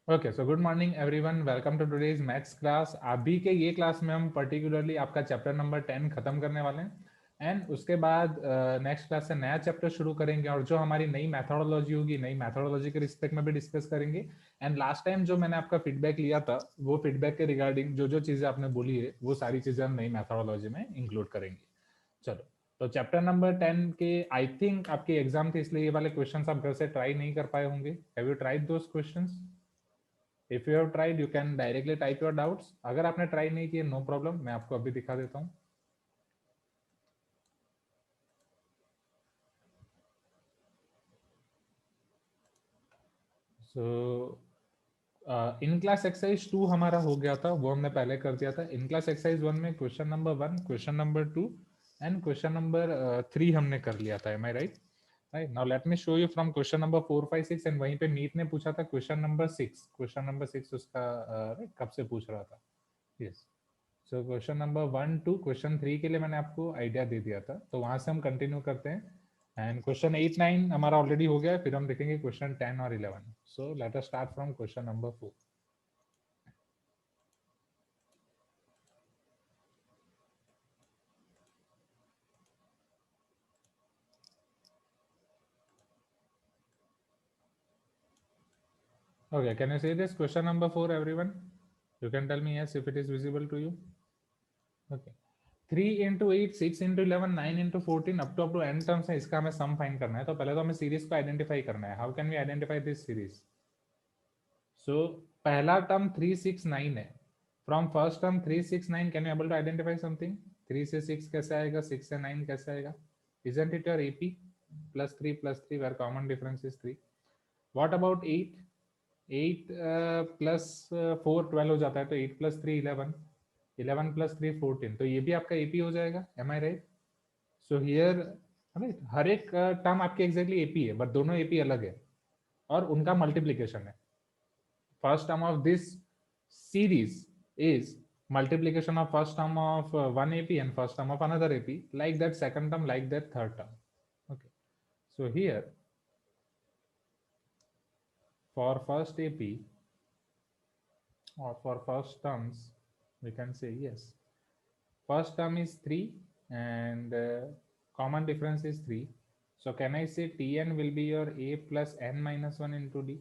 Okay, so good morning everyone, welcome to today's maths class. अभी के ये class में हम पर्टिकुलरली आपका चैप्टर नंबर 10 खत्म करने वाले हैं एंड उसके बाद नेक्स्ट क्लास से नया चैप्टर शुरू करेंगे और जो हमारी नई मैथोडोलॉजी होगी, नई मैथोडोलॉजी के रिस्पेक्ट में भी डिस्कस करेंगे। एंड लास्ट टाइम जो मैंने आपका फीडबैक लिया था, वो फीडबैक के रिगार्डिंग जो जो चीज़ें आपने बोली है वो सारी चीज़ें हम नई मैथोडोलॉजी में इंक्लूड करेंगे। चलो, तो चैप्टर नंबर 10 के आई थिंक आपकी एग्जाम थी, इसलिए ये वाले क्वेश्चंस आप घर से ट्राई नहीं कर पाए होंगे। Have you tried those questions? If you have tried you can directly type your doubts. अगर आपने ट्राई नहीं किए, नो प्रॉब्लम, मैं आपको अभी दिखा देता हूँ। सो इन क्लास एक्सरसाइज 2 हमारा हो गया था, वो हमने पहले कर दिया था। इन क्लास एक्सरसाइज 1 में question number 1, question number 2 and question number 3 हमने कर लिया था। Am I right? Right, now let me show you from question number 4 5 6। And वहीं पे नीट ने पूछा था क्वेश्चन नंबर 6। क्वेश्चन नंबर 6 उसका कब से पूछ रहा था। Yes, so question number 1 to question 3 के लिए मैंने आपको आइडिया दे दिया था, तो वहां से हम कंटिन्यू करते हैं। एंड क्वेश्चन 8 9 हमारा ऑलरेडी हो गया है, फिर हम देखेंगे क्वेश्चन 10 और 11। सो let us start from question number 4। Okay, can you see this question number 4, everyone? You can tell me yes if it is visible to you. Okay. 3 into 8, 6 into 11, 9 into 14 up to n terms है, इसका हमें sum find करना है। तो पहले तो हमें series को आइडेंटिफाई करना है। How can we identify this series? So पहला टर्म 3 6 9 है। From first term 3 6 9 can you able to identify something? 3 से 6 कैसे आएगा? 6 से 9 कैसे आएगा? Isn't it your AP? plus 3 where common difference is 3. What about 8? 8 plus 4 12 हो जाता है, तो 8 प्लस 3 11, 11 प्लस 3 14, तो ये भी आपका एपी हो जाएगा। Am I right? So here right, हर एक टर्म आपके एग्जैक्टली एपी है, बट दोनों एपी अलग है और उनका मल्टीप्लीकेशन है। First term of this series is multiplication of first term of one AP and first term of another AP, like that second term, like that third term. Okay, so here for first AP or for first terms, we can say yes. First term is 3 and common difference is 3. So can I say Tn will be your A plus n minus 1 into D?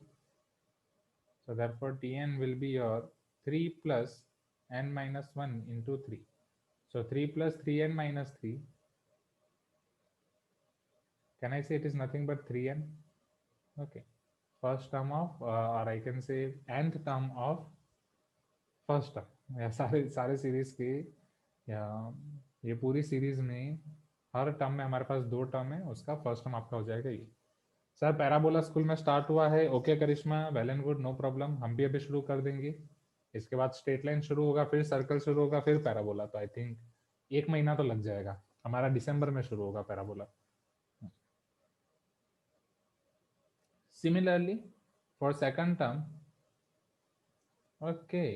So therefore Tn will be your 3 plus n minus 1 into 3. So 3 plus 3n minus 3. Can I say it is nothing but 3n? Okay. First term of, or I can say nth term of first term, या सारे सारे series के, या ये पूरी series में हर term में हमारे पास दो टर्म है, उसका फर्स्ट टर्म आपका हो जाएगा ये। सर पैराबोला स्कूल में स्टार्ट हुआ है। Okay Karishma, well and good, no problem, हम भी अभी शुरू कर देंगे। इसके बाद स्ट्रेट लाइन शुरू होगा, फिर सर्कल शुरू होगा, फिर पैराबोला। तो आई थिंक 1 महीना तो लग जाएगा हमारा। दिसंबर में शुरू होगा parabola. Similarly for second term, okay,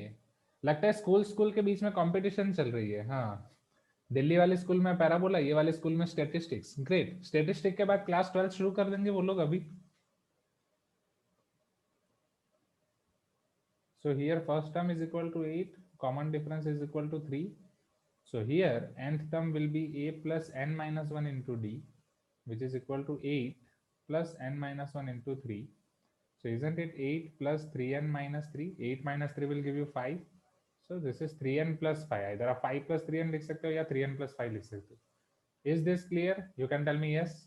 लगता है स्कूल स्कूल के बीच में कंपटीशन चल रही है। हाँ, दिल्ली वाले स्कूल में पैराबोला, ये वाले स्कूल में स्टेटिस्टिक्स। ग्रेट, स्टेटिस्टिक के बाद क्लास 12 शुरू कर देंगे वो लोग अभी। So here first term is equal to 8, common difference is equal to 3. So here nth term will be a plus n minus 1 into d, which is equal to 8 plus n minus 1 into 3. So isn't it 8 plus 3n minus 3? 8 minus 3 will give you 5. So this is 3n plus 5. Either आप 5 plus 3n लिख सकते हो या 3n plus 5 लिख सकते हो। Is this clear? You can tell me yes.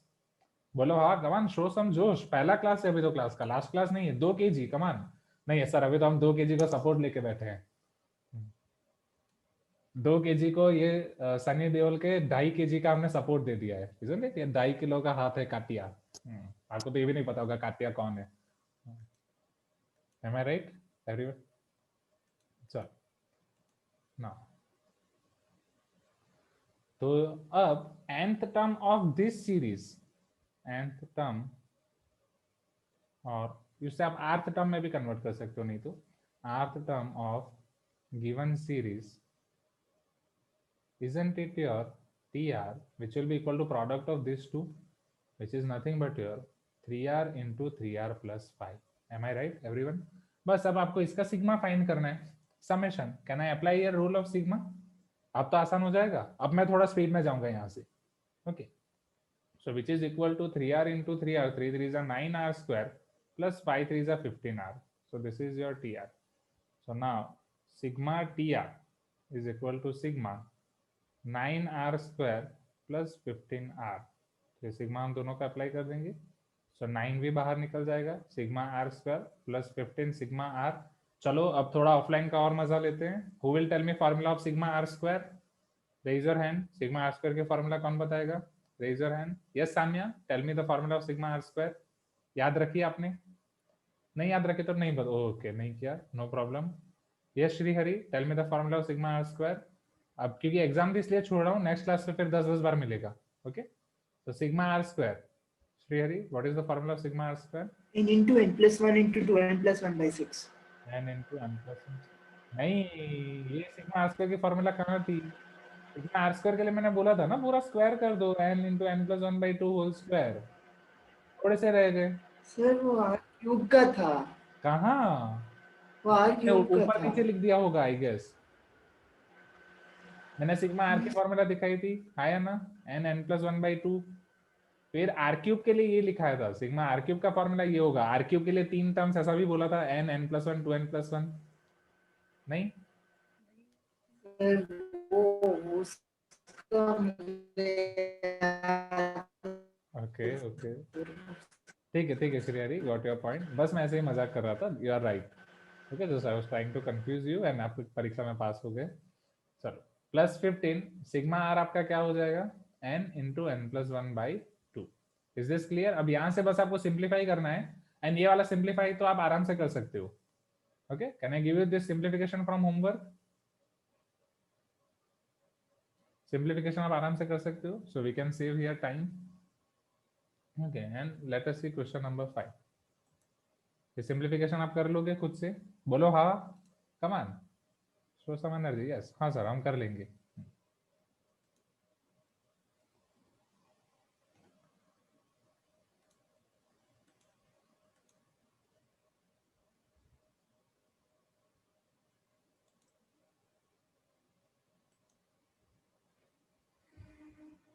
बोलो हाँ, कमान, शो सम जोश। पहला क्लास है अभी तो, क्लास का लास्ट क्लास नहीं है। 2 kg, कमान। नहीं है सर, अभी तो हम 2 kg का सपोर्ट लेके बैठे हैं। 2 kg को ये सनी देओल के 2.5 kg का हमने सपोर्ट दे दिया है। इजंट ये 2.5 किलो का हाथ है काटिया। आपको तो ये भी नहीं पता होगा काटिया कौन है। M I right everyone? चल ना, तो अब nth term of this series, nth term, और इससे आप rth टर्म में भी कन्वर्ट कर सकते हो, नहीं तो rth term of given series, isn't it your tr, which will be equal to product of these two, which is nothing but your 3r into 3r plus 5. Am I right everyone? बस अब आपको इसका sigma find करना है, summation. Can I apply your rule of sigma? अब तो आसान हो जाएगा। अब मैं थोड़ा स्पीड में जाऊंगा यहाँ से। Okay, so which is equal to 3r into 3r, 3 3s are 9r square plus 5 3s are 15r. So this is your tr. So now sigma tr is equal to sigma 9r square plus 15r. तो sigma हम दोनों का apply कर देंगे। सो 9 भी बाहर निकल जाएगा, sigma r square plus 15 sigma r. चलो अब थोड़ा ऑफलाइन का और मजा लेते हैं। Who will tell me formula of sigma r square? Raise your hand. Sigma r square के फॉर्मूला कौन बताएगा? रेज योर हैंड। Yes Samya, tell me the formula of sigma r square. याद रखिए आपने? नहीं याद रखे तो नहीं बता। ओके, नहीं किया, no problem. Yes Shrihari, tell me the formula of sigma r square. अब क्योंकि एग्जाम भी इसलिए छोड़ रहा हूँ, नेक्स्ट क्लास में फिर 10-10 बार मिलेगा। ओके, तो sigma r square, Shrihari, what is the formula of sigma r square? n into n plus 1 into 2n plus 1 by 6. n into n plus 1। नहीं, ये सिग्मा आर स्क्वायर की फॉर्मूला कहाँ थी? सिग्मा आर स्क्वायर के लिए मैंने बोला था ना, पूरा स्क्वायर कर दो, n into n plus 1 by 2 whole square. थोड़े से रह गए। सर वो r क्यूब का था। कहाँ? वो r क्यूब का ऊपर था। नीचे लिख दिया होगा आई गेस। मैंने सिग्मा आर की फॉर्मूला दिखाई थी, आया ना? n n plus 1 by 2। फिर आर क्यूब के लिए ये लिखाया था, सिग्मा आर क्यूब का फॉर्मूला ये होगा। आर क्यूब के लिए 3 टर्म्स ऐसा भी बोला था, n n plus 1 2n plus 1। नहीं, सर वो उसका ओके ओके, ठीक है श्रेयरी, गॉट योर पॉइंट। बस मैं ऐसे ही मजाक कर रहा था, you are right. Okay, just I was trying to confuse you and आप परीक्षा में पास हो गए। चलो, प्लस 15 सिग्मा आर आपका क्या हो जाएगा? n into n plus 1 by 2। Is this clear? अब यहाँ से बस आपको सिंप्लीफाई करना है, एंड ये वाला सिंप्लीफाई तो आप आराम से कर सकते हो। Okay, can I give you this simplification from homework? Simplification आप आराम से कर सकते हो, so we can save here time. Okay, and let us see question number 5। ये सिंप्लीफिकेशन आप कर लोगे खुद से? बोलो हाँ, come on, show some energy. Yes, हाँ सर, हम कर लेंगे।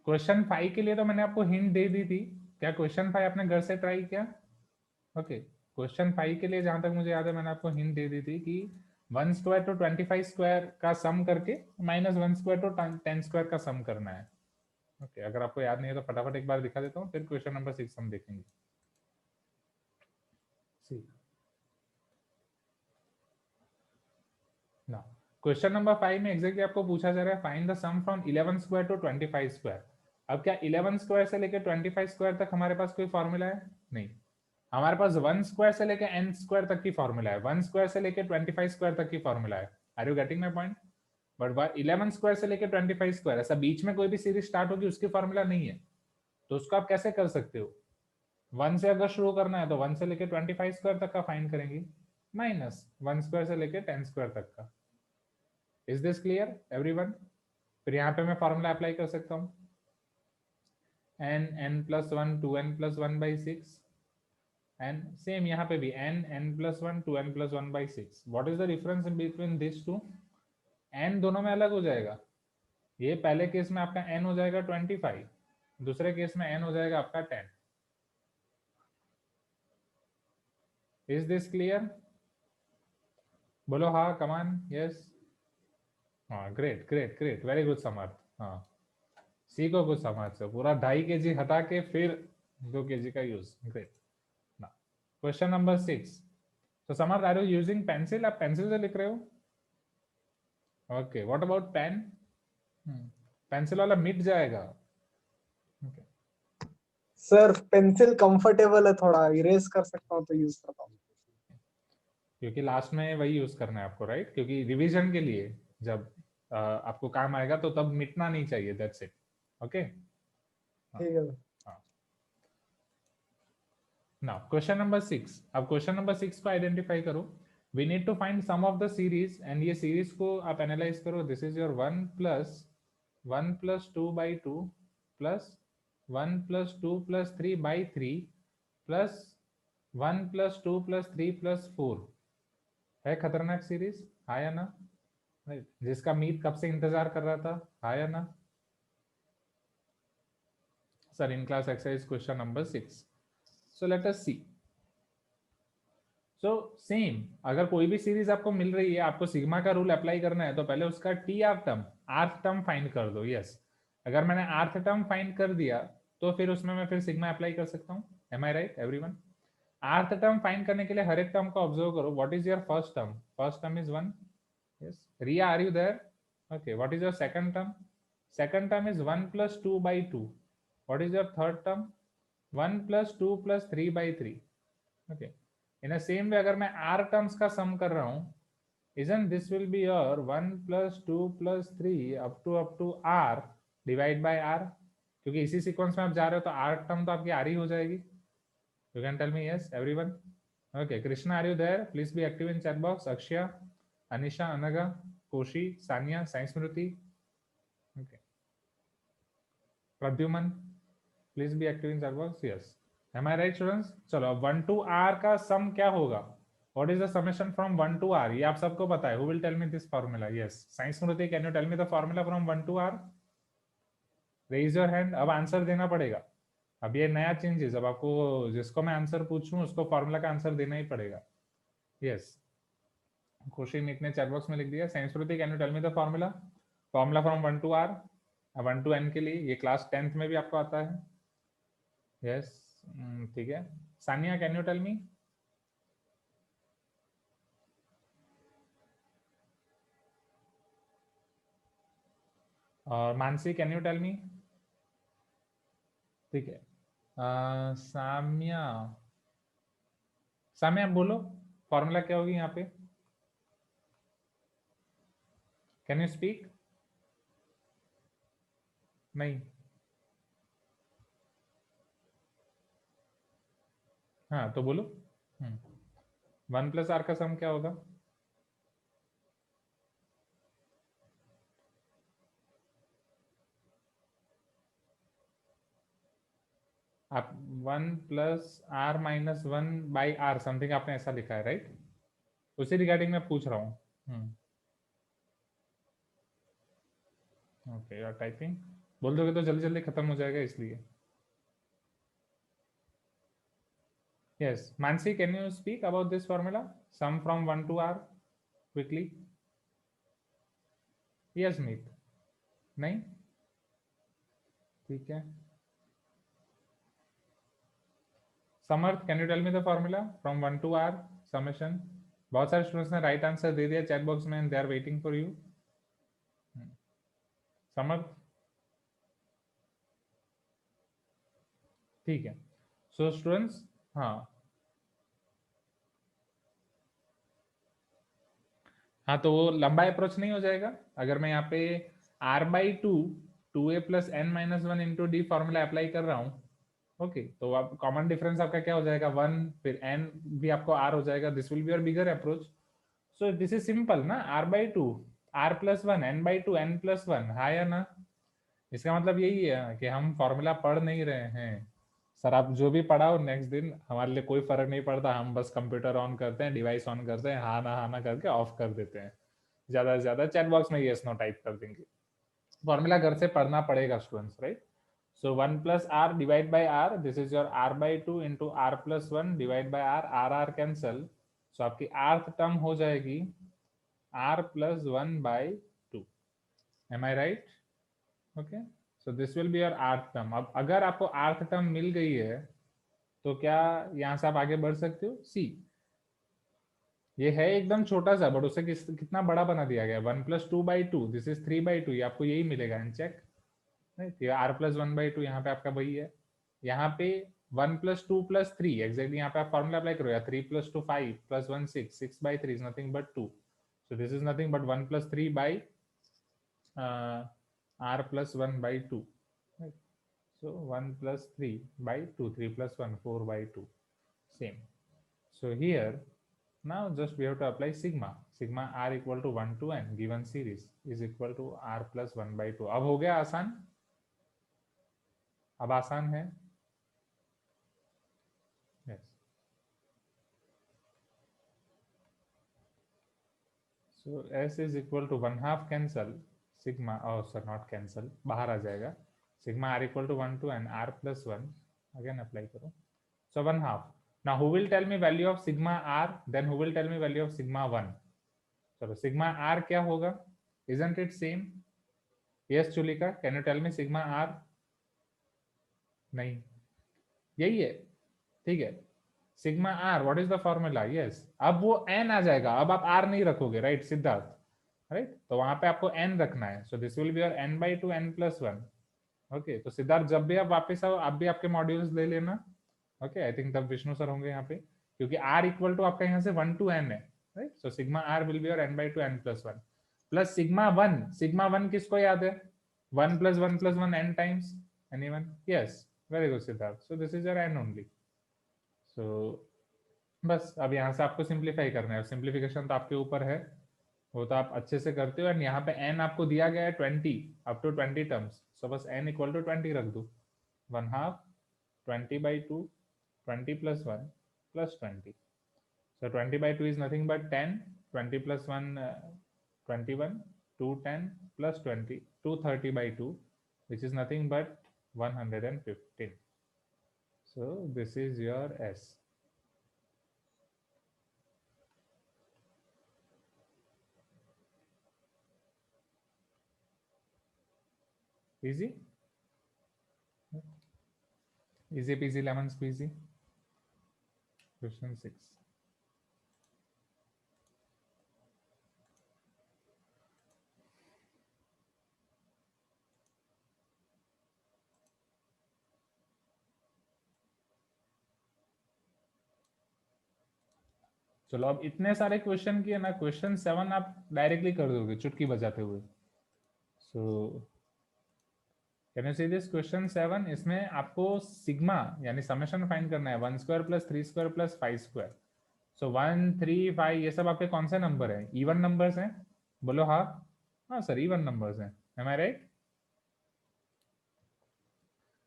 क्वेश्चन 5 के लिए तो मैंने आपको हिंट दे दी थी। क्या क्वेश्चन 5 आपने घर से ट्राई किया? ओके, क्वेश्चन 5 के लिए जहां तक मुझे याद है मैंने आपको हिंट दे दी थी कि 1 स्क्वायर टू 25 स्क्वायर का सम करके माइनस 1 स्क्वायर टू 10 स्क्वायर का सम करना है। ओके, अगर आपको याद नहीं है तो फटाफट एक बार दिखा देता हूँ, फिर क्वेश्चन नंबर 6 हम देखेंगे। ना, क्वेश्चन नंबर 5 में एग्जैक्टली आपको पूछा जा रहा है find the sum from 11 square to 25 square. अब क्या 11 स्क्वायर से लेकर 25 स्क्वायर तक हमारे पास कोई फॉर्मूला है? नहीं, हमारे पास 1 स्क्वायर से लेकर n स्क्वायर तक की फॉर्मूला है, 1 स्क्वायर से लेकर 25 स्क्वायर तक की फॉर्मूला है। Are you getting my point? But 11 square से लेकर 25 स्क्वायर, ऐसा बीच में कोई भी सीरीज स्टार्ट होगी उसकी फॉर्मूला नहीं है। तो उसको आप कैसे कर सकते हो? 1 से अगर शुरू करना है तो 1 से लेकर 25 स्क्वायर तक का फाइंड करेंगे, माइनस 1 स्क्वायर से लेकर 10 स्क्वायर तक का। Is this clear everyone? फिर यहाँ पे मैं फॉर्मूला अप्लाई कर सकता हूँ, n plus 1 2n plus 1 by 6, and same यहाँ पे भी n plus 1 2n plus 1 by 6। What is the difference in between this two? n दोनों में अलग हो जाएगा। ये पहले केस में आपका n हो जाएगा 25, दूसरे केस में n हो जाएगा आपका 10। Is this clear? बोलो हाँ, कमान, यस। हाँ, great great great, very good Samarth. हाँ, सीखो कुछ समाज से, पूरा 2.5 kg हटा के फिर 2 kg का यूज। ग्रेट। Question number 6। तो Samarth, are you using pencil? आप पेंसिल से लिख रहे हो? Okay, what about pen? Pencil वाला मिट जाएगा। okay. सर पेंसिल कंफर्टेबल है, थोड़ा इरेज कर सकता हूँ तो यूज करता हूँ। क्योंकि लास्ट में वही यूज करना है आपको, राइट? क्योंकि रिवीजन के लिए जब आपको काम आएगा तो तब मिटना नहीं चाहिए, दैट्स इट। ओके, ठीक है। Now question number 6। अब क्वेश्चन नंबर 6 को आइडेंटिफाई करो। We need to find sum of the series, and ये सीरीज को आप एनालाइज करो। This is your 1 plus 2 by 2 plus 1 plus 2 plus 3 by 3 plus 1 plus 2 plus 3 plus 4। है खतरनाक सीरीज, हाँ या ना? नहीं, जिसका मीत कब से इंतजार कर रहा था, हाँ या ना? Sir in class exercise question number 6. So let us see. So same, अगर कोई भी सीरीज आपको मिल रही है, आपको सिग्मा का रूल अप्लाई करना है, तो पहले उसका टी आर टर्म, आर्थ टर्म फाइंड कर दो. यस, अगर मैंने आर्थ टर्म फाइंड कर दिया तो फिर उसमें मैं फिर सिग्मा अप्लाई कर सकता हूँ. Am I right everyone? Rth term find करने के लिए हर एक टर्म को ऑब्जर्व करो. What is your first term? First term is 1. Yes, Riya are you there? Okay, what is your second term? Second term is 1 + 2/2. What is your third term? 1 + 2 + 3/3. Okay, in the same way अगर मैं r terms का सम कर रहा हूं, isn't this will be your 1 + 2 + 3 up to r divide by r. क्योंकि इसी sequence में आप जा रहे हो तो r टर्म तो आपकी r ही हो जाएगी. You can tell me yes everyone? Okay, Krishna are you there? Please be active in chat box. Akshay, Anisha, Anaga, Koshi, Saniya, Sai Smriti. Okay, Pradyuman, please be active in chat box. Yes, am I right students? चलो, अब 1 to r का sum क्या होगा? What is the summation from 1 to r? ये आप सबको पता है. Who will tell me this formula? Yes, science Smriti, can you tell me the formula from 1 to r? Raise your hand. अब आंसर देना पड़ेगा. अब ये नया चेंजेस, अब आपको जिसको मैं आंसर पूछूं उसको फार्मूला का आंसर देना ही पड़ेगा. यस, खुशी मीत ने चैट बॉक्स में लिख दिया. Science Smriti, can you tell me the formula? Formula from 1 to r, 1 to n के लिए. ये क्लास 10th में भी आपको आता है. यस, ठीक है. Saniya, can you tell me? और Mansi, can you tell me? ठीक है. साम्या, साम्या आप बोलो, फॉर्मूला क्या होगी यहाँ पे? Can you speak? नहीं. हाँ तो बोलो. 1 + r का सम क्या होगा? आप 1 + r - 1/r समथिंग आपने ऐसा लिखा है राइट? उसी रिगार्डिंग मैं पूछ रहा हूँ. ओके, यार टाइपिंग बोल दोगे तो जल्दी जल्दी खत्म हो जाएगा इसलिए. Yes, Mansi, can you speak about this formula, sum from 1 to r quickly? Yes Meet? नहीं, ठीक है. Samarth, can you tell me the formula from 1 to r summation? बहुत सारे स्टूडेंट्स ने राइट आंसर दे दिया चैट बॉक्स में and they are waiting for you. Samarth, ठीक है. सो स्टूडेंट्स, हाँ हाँ, तो वो लंबा अप्रोच नहीं हो जाएगा अगर मैं यहाँ पे r/2 2a + n - 1 into D formula apply कर रहा हूँ. ओके, तो आप कॉमन डिफरेंस आपका क्या हो जाएगा? 1, फिर n भी आपको r हो जाएगा. This will be your bigger approach. So this is simple ना, r/2 r + 1 n/2 n + 1, हाँ या ना? इसका मतलब यही है कि हम फॉर्मूला पढ़ नहीं रहे हैं. सर आप जो भी पढ़ाओ नेक्स्ट दिन हमारे लिए कोई फर्क नहीं पड़ता. हम बस कंप्यूटर ऑन करते हैं, डिवाइस ऑन करते हैं, हाँ ना करके ऑफ कर देते हैं. ज्यादा से ज्यादा चैट बॉक्स में यस नो टाइप कर देंगे. फॉर्मूला घर से पढ़ना पड़ेगा students, right? So 1 + r divide by r, this is your r/2 into r + 1 divide by r cancel. So आपकी आर्थ टर्म हो जाएगी r + 1/2. Am I right? Okay, so this will be your आर्थ टर्म. अब अगर आपको आर्थ टर्म मिल गई है तो क्या यहाँ से आप आगे बढ़ सकते हो? सी, ये है एकदम छोटा सा, बट उसे कितना बड़ा बना दिया गया. 1 + 2/2, दिस इज 3/2. ये आपको यही मिलेगा इन चेक. r + 1/2 यहाँ पे आपका वही है. यहाँ पे 1 + 2 + 3 एग्जैक्टली यहाँ पे आप फॉर्मूला अप्लाई करो. या 3 + 2 5 + 1 6, 6/3 is nothing but 2. So this is nothing but 1 + 3 by r + 1/2. So 1 + 3/2, 3 + 1 4/2, same. So here now just we have to apply sigma r equal to 1 to n given series is equal to r + 1/2. अब हो गया आसान? अब आसान है? Yes. So S is equal to 1/2 cancel sigma, oh sir not cancel, बाहर आ जाएगा, sigma r equal to 1 to n r plus 1, again apply करो, so 1/2. Now who will tell me value of sigma r, then who will tell me value of sigma 1? चलो sigma r क्या होगा, isn't it same? Yes चुलिका, can you tell me sigma r? नहीं, यही है, ठीक है, sigma r what is the formula, yes, अब वो एन आ जाएगा, अब आप आर नहीं रखोगे, राइट सिद्धार्थ, राइट, तो वहां पे आपको एन रखना है, सो this will be your n by 2 n plus 1. Okay, तो सिद्धार्थ जब भी आप वापस आओ, आप भी आपके मॉड्यूल्स ले लेना, ओके, आई थिंक तब विष्णु सर होंगे यहाँ पे, क्योंकि r इक्वल टू आपका यहाँ से 1 to n है, right, so sigma r will be your n by 2 n plus 1 plus sigma 1 किसको याद है, 1 plus 1 plus 1 n times, anyone, yes, very good Siddharth, so this is your n only. So बस अब यहाँ से आपको सिंप्लीफाई करना है, सिंप्लीफिकेशन तो आपके ऊपर है, वो तो आप अच्छे से करते हो, एंड यहाँ पे n आपको दिया गया है 20 अप टू 20 टर्म्स, सो बस n इक्वल टू 20 रख दो, 1/2 20 by 2 20 plus 1 plus 20, so 20 by 2 is nothing but 10, 20 plus 1 21, 210 plus 20 230 by 2, which is nothing but 115. So this is your S. Easy? Easy peasy lemon squeezy. Question 6. चलो अब इतने सारे question किए ना, question 7 आप directly कर दोगे चुटकी बजाते हुए. So can you see this question 7, इसमें आपको सिग्मा यानी समेशन फाइंड करना है, 1 square plus 3 square plus 5 square. So 1 3 5 ये सब आपके कौन से नंबर है, इवन नंबर्स हैं, बोलो हाँ, हाँ सर इवन नंबर्स हैं, एम आई राइट?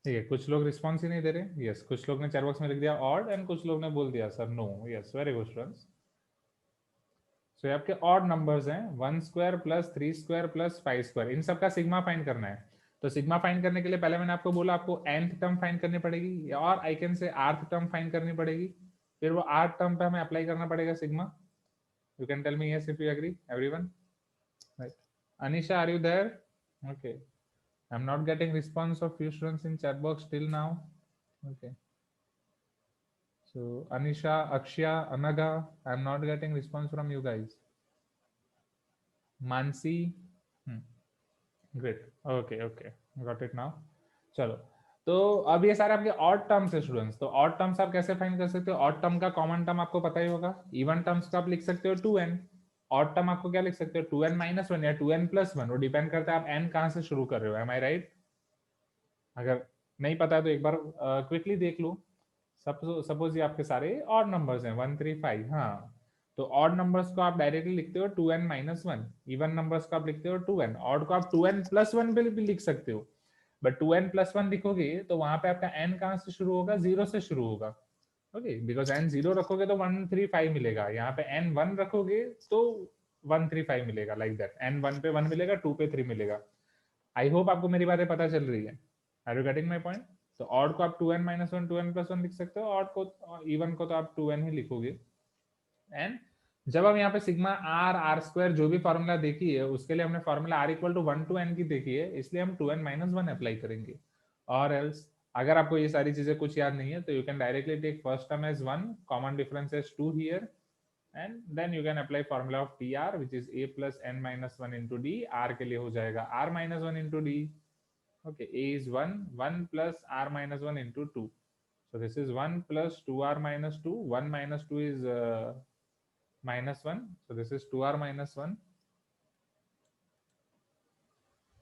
ठीक है, कुछ लोग रिस्पॉन्स ही नहीं दे रहे, यस, कुछ लोग ने चैट बॉक्स में लिख दिया ऑड, एंड कुछ लोग ने बोल दिया sir no, yes, very good students. So ये आपके ऑड नंबर्स हैं, 1 square plus 3 square plus 5 square, इन सब का सिग्मा फाइंड करना है. तो सिग्मा फाइंड करने के लिए पहले मैंने आपको बोला आपको nth टर्म फाइंड करनी पड़ेगी, और I can say rth term find करनी पड़ेगी, फिर वो rth टर्म पे हमें अप्लाई करना पड़ेगा sigma. You can tell me yes if you agree everyone, right? Anisha are you there? Okay, I am not getting response of few students in chat box till now. Okay, so Anisha, Akshya, Anaga, I am not getting response from you guys. Mansi, great, okay, got it now. चलो, तो अब ये सारे आपके odd terms है students, तो odd terms आप कैसे फाइंड कर सकते हो, ऑड टर्म का कॉमन टर्म आपको पता ही होगा, इवन टर्म्स का आप लिख सकते हो 2n, ऑड टर्म आपको क्या लिख सकते हो 2n minus 1 या 2n plus 1, वो डिपेंड करता है आप n कहाँ से शुरू कर रहे हो, एम आई राइट? अगर नहीं पता है तो एक बार क्विकली देख लो. सपोज ये आपके सारे ऑड नंबर्स हैं 1 3 5, हाँ, तो ऑड नंबर्स को आप डायरेक्टली लिखते हो 2n minus 1, इवन नंबर्स को आप लिखते हो 2n, ऑड को आप 2n plus 1 पे भी लिख सकते हो, बट 2n plus 1 लिखोगे तो वहां पे आपका n कहाँ से शुरू होगा, 0 से शुरू होगा, ओके, बिकॉज n 0 रखोगे तो 1 3 5 मिलेगा, यहाँ पे n 1 रखोगे तो 1 3 5 मिलेगा, लाइक दैट, n 1 पे 1 मिलेगा, 2 पे 3 मिलेगा. आई होप आपको मेरी बातें पता चल रही है, are you getting my point? तो ऑड को आप 2n minus 1 2n plus 1 लिख सकते हो, ऑड को इवन को तो आप 2n ही लिखोगे. एंड जब हम यहाँ पे सिग्मा आर आर स्क्वायर जो भी फॉर्मूला देखी है उसके लिए हमने formula r equal to 1 to n की देखी है, इसलिए हम 2n minus 1 अप्लाई करेंगे. और एल्स अगर आपको ये सारी चीजें कुछ याद नहीं है तो you can directly take first term as 1, common difference as 2 here, and then you can apply formula of tr which is a plus n minus 1 into d, r के लिए हो जाएगा r minus 1 into d. Okay, a is 1 plus r minus 1 into 2, so this is 1 plus 2r minus 2, 1 minus 2 is minus 1, so this is 2r minus 1,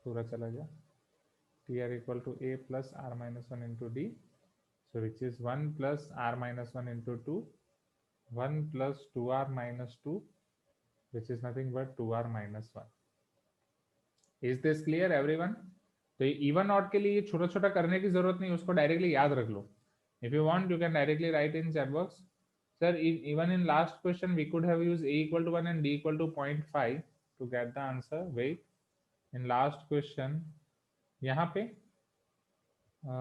पूरा चला गया, tr equal to a plus r minus 1 into d, so which is 1 plus r minus 1 into 2, 1 plus 2r minus 2, which is nothing but 2r minus 1. Is this clear everyone? तो ये even odd के लिए छोटा छोटा करने की जरूरत नहीं, उसको डायरेक्टली याद रख लो. If you want you can directly write in chat box Sir, even in last question, we could have used a equal to 1 and d equal to 0.5 to get the answer. Wait, in last question, यहाँ पे a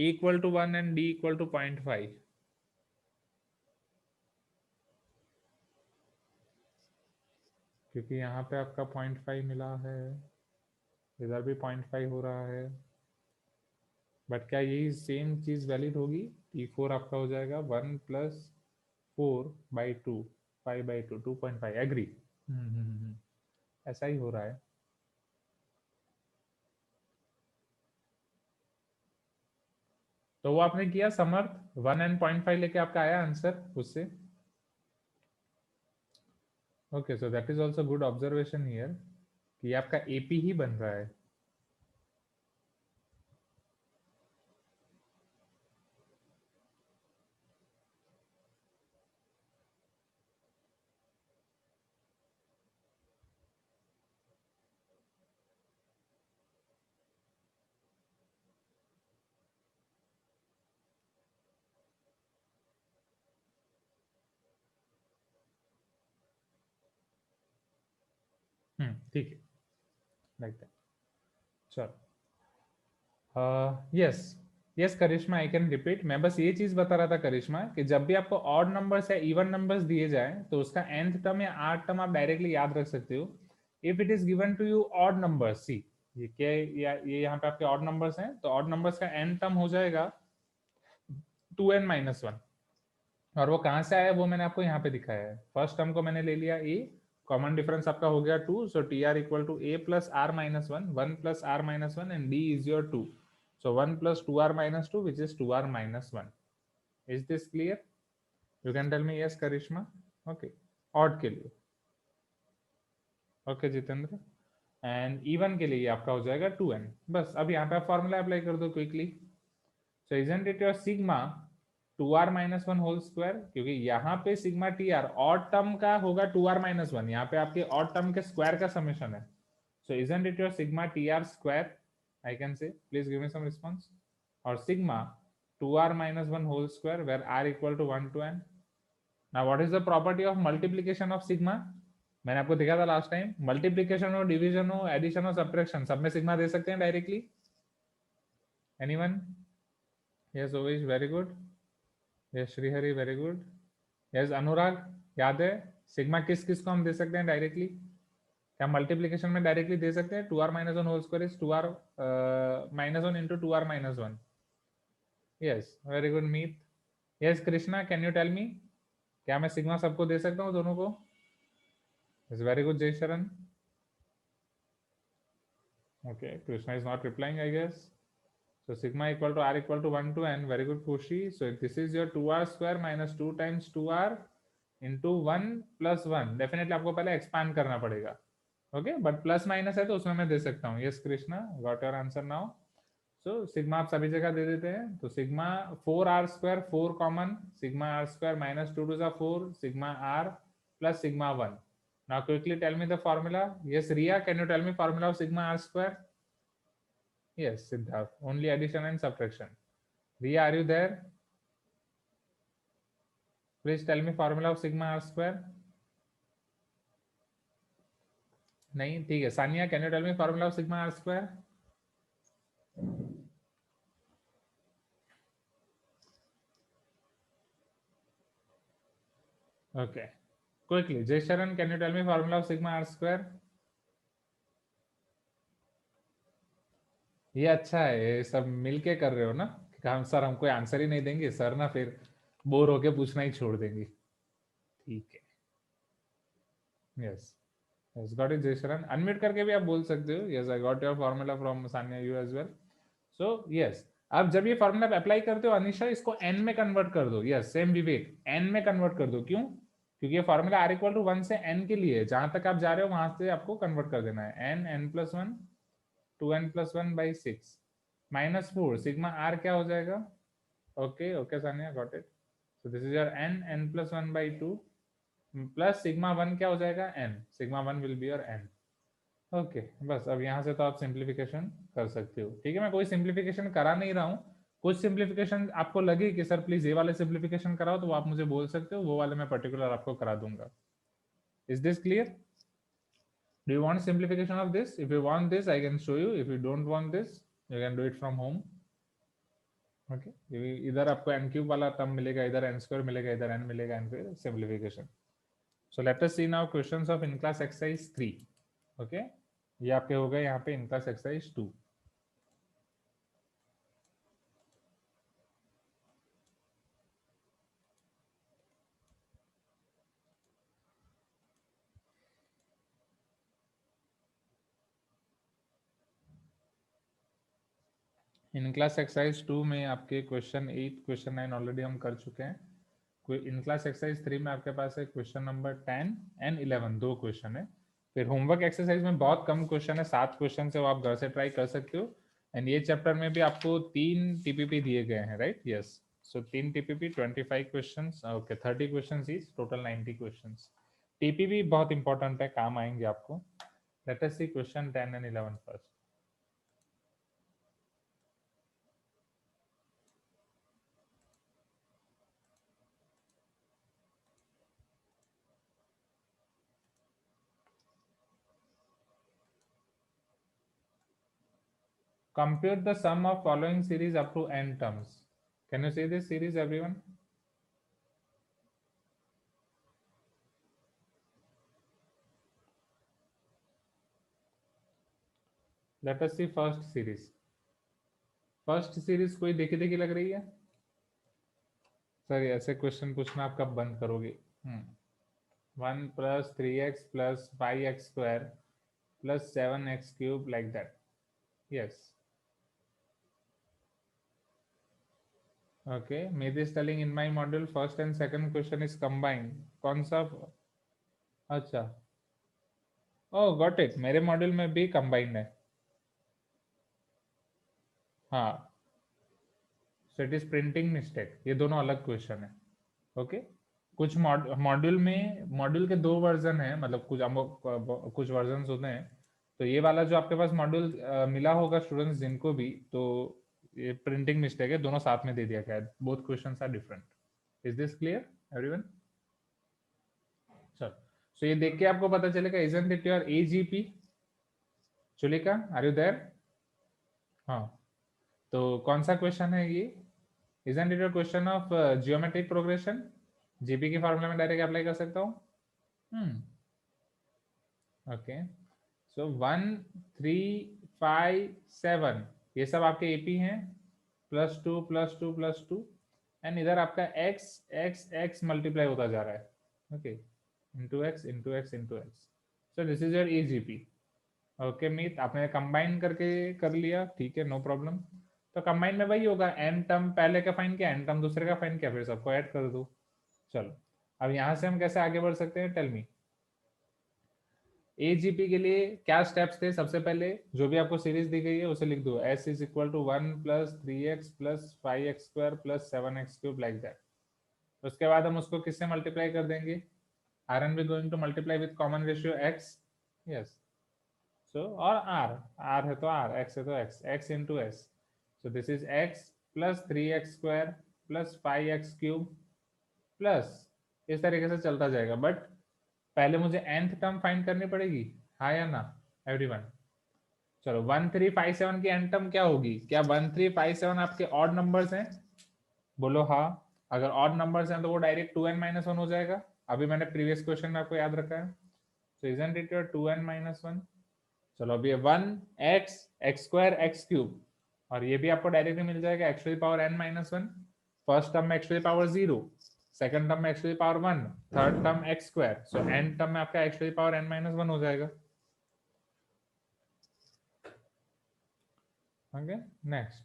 equal to 1 and d equal to 0.5. क्योंकि यहाँ पे आपका 0.5 मिला है, इधर भी 0.5 हो रहा है, बट क्या यही सेम चीज वैलिड होगी? T4 आपका हो जाएगा 1 + 4/2, 5/2, 2.5. एग्री? ऐसा ही हो रहा है. तो वो आपने किया समर्थ, 1 and 0.5 लेके आपका आया आंसर उससे. Okay, so that is also good observation here कि आपका एपी ही बन रहा है. ठीक है, लाइक दैट. चलो, yes Karishma, I can repeat. मैं बस ये चीज बता रहा था करिश्मा कि जब भी आपको ऑड नंबर्स या इवन नंबर्स दिए जाए तो उसका nth टर्म या आठ टर्म आप डायरेक्टली याद रख सकते हो. If it is given to you odd numbers, see ये क्या, ये यहाँ पे आपके ऑड नंबर्स हैं, तो ऑड नंबर्स का n टर्म हो जाएगा 2n-1. और वो कहाँ से आया वो मैंने आपको यहाँ पे दिखाया है. फर्स्ट टर्म को मैंने ले लिया a, कॉमन डिफरेंस आपका हो गया 2, so tr equal to a + r-1, 1 + r-1, and d is your 2. So 1 + 2r-2, which is 2r-1. Is this clear? You can tell me yes, Karishma. Okay. Odd के लिए. Okay, Jitendra. And even के लिए आपका हो जाएगा 2n. बस अब यहाँ पे आप फॉर्मूला अप्लाई कर दो quickly. So isn't it your sigma 2r-1 whole square? क्योंकि यहाँ पे सिग्मा tr ऑड टर्म का होगा 2r-1. यहाँ पे आपके ऑड टर्म के स्क्वायर का समेशन है. So isn't it your sigma tr square? I can say, please give me some response. Or sigma 2r-1 whole square, where r equal to 1 to n. Now what is the property of multiplication of sigma? मैंने आपको दिखा था last time. Multiplication हो, division हो, addition हो, subtraction, सब में sigma दे सकते हैं directly. Anyone? Yes Owesh, very good. Yes Shrihari, very good. Yes Anurag, याद है सिग्मा किस किस को हम दे सकते हैं डायरेक्टली? क्या मल्टीप्लीकेशन में डायरेक्टली दे सकते हैं? 2r-1 whole square is 2r-1 into 2r-1. Yes, very good Meet. Yes Krishna, can you tell me, क्या मैं सिग्मा सबको दे सकता हूँ, दोनों को? Is very good Jay Sharan. Okay, Krishna is not replying I guess. So sigma equal to r equal to 1 to n. Very good Kushi. So this is your 2r square minus 2 times 2r into 1 plus 1. Definitely आपको पहले expand करना पड़ेगा. Okay, but plus minus है तो उसमें मैं दे सकता हूँ. Yes Krishna, got your answer now. So sigma आप सभी जगह दे देते हैं. तो sigma 4r square, 4 common, sigma r square minus 2 to the 4, sigma r plus sigma 1. Now quickly tell me the formula. Yes Ria, can you tell me formula of sigma r square? Yes, Siddharth. Only addition and subtraction. Riya, are you there? Please tell me formula of sigma r square. नहीं, ठीक है. Sanya, can you tell me formula of sigma r square? Okay. Quickly, Jay Sharan, can you tell me formula of sigma r square? ये अच्छा है, ये सब मिलके कर रहे हो ना. हम सर हम कोई आंसर ही नहीं देंगे सर ना, फिर बोर होके पूछना ही छोड़ देंगे. ठीक है. यस, यस गॉट इट जय शरण. अनम्यूट करके भी आप बोल सकते हो. Yes, I got your formula from Sanya, you as well. So yes, अब जब ये फार्मूला अप्लाई करते हो अनिशा, इसको n में कन्वर्ट कर दो. यस, सेम विवेक, n में कन्वर्ट कर दो. क्यों? क्योंकि ये फार्मूला r इक्वल टू 1 से n के लिए, जहां तक आप जा रहे हो वहां से आपको कन्वर्ट कर देना है. n+1 2n+1/6 -4 सिग्मा r क्या हो जाएगा? Okay okay Sania, got it. So this is your n+1/2 plus sigma 1 क्या हो जाएगा? n. Sigma 1 will be your n. Okay, बस अब यहाँ से तो आप सिंप्लीफिकेशन कर सकते हो. ठीक है, मैं कोई सिंप्लीफिकेशन करा नहीं रहा हूँ, कुछ सिंप्लीफिकेशन आपको लगे कि सर प्लीज ये वाले सिंप्लीफिकेशन कराओ, तो आप मुझे बोल सकते हो, वो वाले मैं पर्टिकुलर आपको करा दूंगा. Is this clear? Do you want simplification of this? If you want this, I can show you. If you don't want this, you can do it from home. Okay. इधर आपको n क्यूब वाला term मिलेगा, इधर n square मिलेगा, इधर n मिलेगा, and फिर simplification. So let us see now questions of in class exercise 3. Okay. ये आपके हो गए यहाँ पे in class exercise 2. In class exercise 2 में आपके क्वेश्चन 8 क्वेश्चन 9 ऑलरेडी हम कर चुके हैं. इन क्लास एक्सरसाइज 3 में आपके पास है क्वेश्चन नंबर 10 एंड 11, 2 क्वेश्चन है. फिर होमवर्क एक्सरसाइज में बहुत कम क्वेश्चन है, 7 क्वेश्चन से, वो आप घर से ट्राई कर सकते हो. एंड ये चैप्टर में भी आपको 3 टीपीपी दिए गए हैं, right? Yes. So 3 TPP 25 questions, okay 30 questions is total 90 questions. TPP बहुत इंपॉर्टेंट है, काम आएंगे आपको. Let us see question 10 and 11 first. Compute the sum of following series up to n terms. Can you see this series, everyone? Let us see first series. First series कोई देखी देखी लग रही है? सर ऐसे क्वेश्चन पूछना आप कब बंद करोगे? 1 plus 3x plus 5x square plus 7x cube, like that. Yes. Okay. Maybe is telling in my module first and second question is combined. कौन सा? अच्छा. Oh, got it. मेरे मॉड्यूल में भी combined है. हाँ. So it is printing mistake. ये दोनों अलग क्वेश्चन है. ओके. कुछ मॉड्यूल में, मॉड्यूल के 2 वर्जन है, मतलब कुछ वर्जन होते हैं. तो ये वाला जो आपके पास मॉड्यूल मिला होगा स्टूडेंट्स जिनको भी, तो ये प्रिंटिंग मिस्टेक है, दोनों साथ में दे दिया गया है. Both questions are different. Is this clear everyone? चलो. सो ये देख के आपको पता चलेगा, isn't it your AGP? Chulika, are you there? हाँ. तो कौन सा क्वेश्चन है ये? Isn't it a question of geometric progression? GP के फॉर्मूला में डायरेक्ट अप्लाई कर सकता हूँ. ओके. सो 1 3 5 7 ये सब आपके एपी हैं. +2 +2 +2 एंड इधर आपका x x x मल्टीप्लाई होता जा रहा है. Okay. Into x into x into x. So this is your AGP. Okay Meet, आपने कंबाइन करके कर लिया, ठीक है, नो प्रॉब्लम. तो कंबाइन में वही होगा, n टर्म पहले का फाइन किया, n टर्म दूसरे का फाइन किया, फिर सबको ऐड कर दो. चलो. अब यहां से हम कैसे आगे बढ़ सकते हैं? Tell me. एजीपी के लिए क्या स्टेप्स थे? सबसे पहले जो भी आपको सीरीज दी गई है उसे लिख दो. s is equal to 1 plus 3x plus 5x square plus 7x cube, like that. उसके बाद हम उसको किससे मल्टीप्लाई कर देंगे? Are and be going to multiply with common ratio x. Yes. So और r है तो r, x है तो x, x into s. So this is x plus 3x square plus 5x cube plus, इस तरीके से चलता जाएगा. बट पहले मुझे nth टर्म फाइंड करनी पड़ेगी, हाँ या ना एवरीवन? चलो. 1 3 5 7 की nth टर्म क्या होगी? क्या 1 3 5 7 आपके ऑड नंबर्स हैं? बोलो हाँ. अगर ऑड नंबर्स हैं तो वो डायरेक्ट 2n-1 हो जाएगा. अभी मैंने प्रीवियस क्वेश्चन में आपको याद रखा है. सो इजंट इट योर 2n-1? चलो. अभी 1x x square x cube, और ये भी आपको डायरेक्टली मिल जाएगा x to the power n-1. First term में x to the power 0, second term में x to the power 1, third term x square. So n term में आपका x to the power n-1 हो जाएगा. Okay. Next.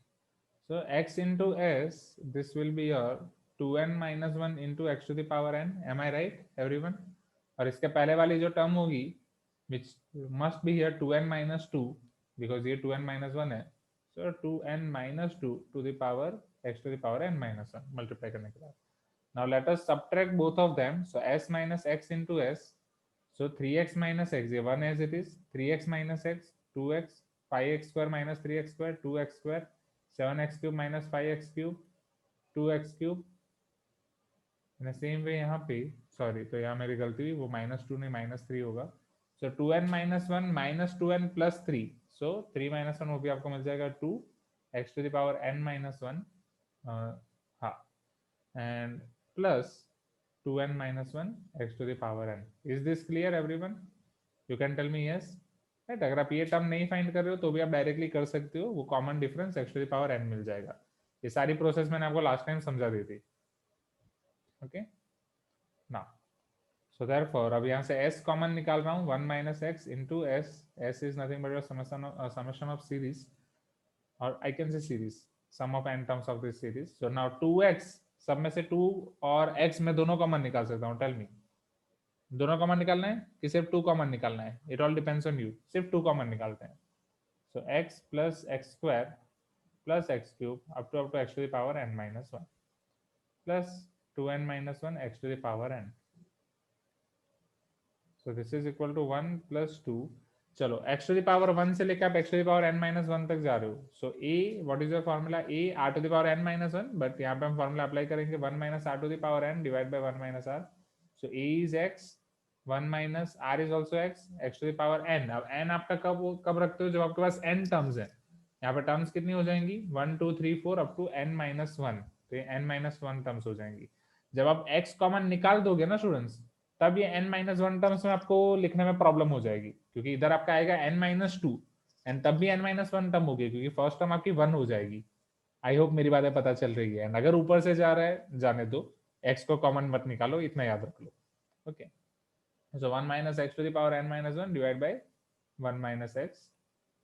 So x into s, this will be your 2n-1 into x to the power n. Am I right everyone? और इसके पहले वाली जो term होगी, which must be here 2n-2, because ये 2n-1 है. So 2n-2 to the power x to the power n-1 multiply करने के बाद. Now let us subtract both of them. So s minus x into s. So 3x minus x, ये 1 as it is. 3x minus x, 2x, 5x square minus 3x square, 2x square, 7x cube minus 5x cube 2x cube in same way यहाँ पे sorry तो यहाँ मेरी गलती हुई वो -2 नहीं -3 होगा सो 2n minus 1 minus 2n plus 3 सो 3 minus 1 वो भी आपको मिल जाएगा 2 x to the power n minus 1 हाँ and plus 2n minus 1 x to the power n. Is this clear everyone? You can tell me yes. Right? अगर आप ये term नहीं find कर रहे हो तो भी आप डायरेक्टली कर सकते हो वो common difference x to the power n मिल जाएगा ये सारी प्रोसेस मैंने आपको लास्ट टाइम समझा दी थी ओके ना सो देयरफॉर अब यहाँ से s कॉमन निकाल रहा हूँ 1 minus x into s is nothing but a summation of series or I can say series sum of n terms of this series. So now 2x सब में से 2 और x में दोनों कॉमन निकाल सकता हूँ टेल मी दोनों कॉमन निकालना है कि सिर्फ 2 कॉमन निकालना है it all depends on you सिर्फ 2 कॉमन निकालते हैं सो x plus x square plus x cube up to x to the power n minus 1 plus 2n minus 1 x to the power n. So this is equal to 1 plus 2 चलो x to the power 1 से लेकर आप x to the power n minus 1 तक जा रहे हो so a what is your formula a r to the power n minus 1 but यहाँ पे हम formula अप्लाई करेंगे 1 minus r to the power n divided by 1 minus r so a is x 1 minus r is also x to the power n अब n आपका कब रखते हो जब आपके पास n टर्म्स है यहाँ पे टर्म्स कितनी हो जाएंगी 1 2 3 4 अप टू n minus 1 तो ये n minus 1 टर्म्स हो जाएंगी जब आप x कॉमन निकाल दोगे ना स्टूडेंट्स तब ये n minus 1 टर्म्स में आपको लिखने में प्रॉब्लम हो जाएगी क्योंकि इधर आपका आएगा n minus 2 एंड तब भी n minus 1 टर्म होगी क्योंकि फर्स्ट टर्म आपकी 1 हो जाएगी आई होप मेरी बातें पता चल रही है एंड अगर ऊपर से जा रहा है जाने दो x को कॉमन मत निकालो इतना याद रख लो okay so 1 minus x to the power n minus 1 divided by 1 minus x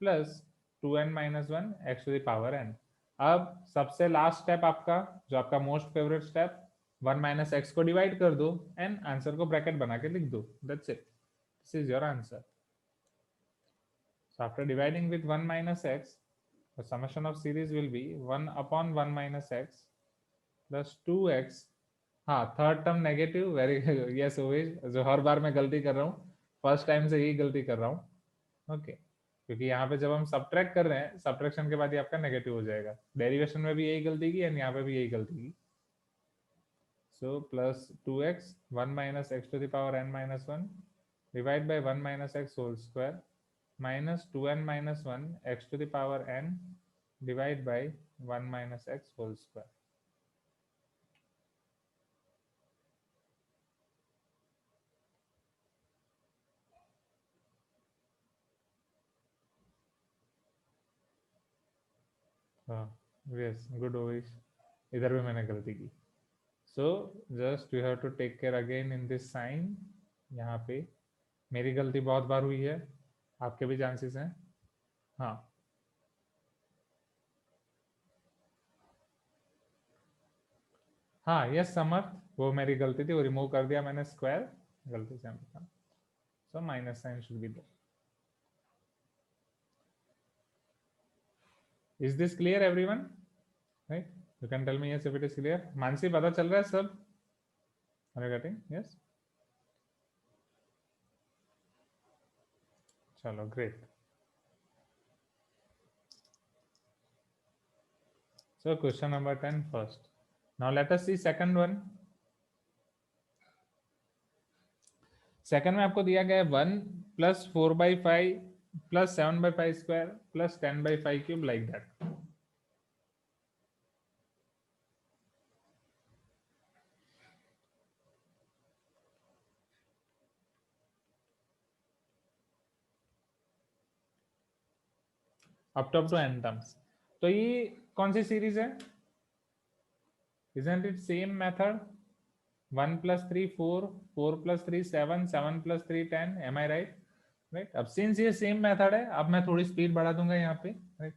plus 2n minus 1 x to the power n अब सबसे लास्ट स्टेप आपका जो आपका most favourite step 1 minus x को डिवाइड कर दो एंड आंसर को bracket बना के लिख दो that's it this is your answer so after dividing with 1 minus x the summation of series will be 1 upon 1 minus x plus 2x हाँ third term negative very yes Owais जो हर बार मैं गलती कर रहा हूँ फर्स्ट टाइम से यही गलती कर रहा हूँ ओके क्योंकि यहाँ पे जब हम सब्ट्रैक्ट कर रहे हैं सब्ट्रैक्शन के बाद ही आपका नेगेटिव हो जाएगा डेरिवेशन में भी यही गलती की एंड यहाँ पे भी यही गलती की so plus 2x 1 minus x to the power n minus 1 divided by 1 minus x whole square minus 2n minus 1 x to the power n divided by 1 minus x whole square yes good ovish इधर भी मैंने गलती की so just you have to take care again in this sign यहाँ पे मेरी गलती बहुत बार हुई है आपके भी चांसेस हैं हाँ हाँ यस समर्थ वो मेरी गलती थी वो रिमूव कर दिया मैंने स्क्वायर गलती से so minus sign should be there is this clear everyone right you can tell me yes if it is clear Mansi पता चल रहा है सब आर यू गेटिंग यस चलो great so question number 10 first now let us see second one second में आपको दिया गया है 1 plus 4 by 5 plus 7 by 5 square plus 10 by 5 cube like that up to n terms तो ये कौन सी सीरीज है isn't it same method 1 plus 3 4 4 plus 3 7 7 plus 3 10 am I right right अब सिंस ये सेम मेथड है अब मैं थोड़ी स्पीड बढ़ा दूंगा यहाँ पे राइट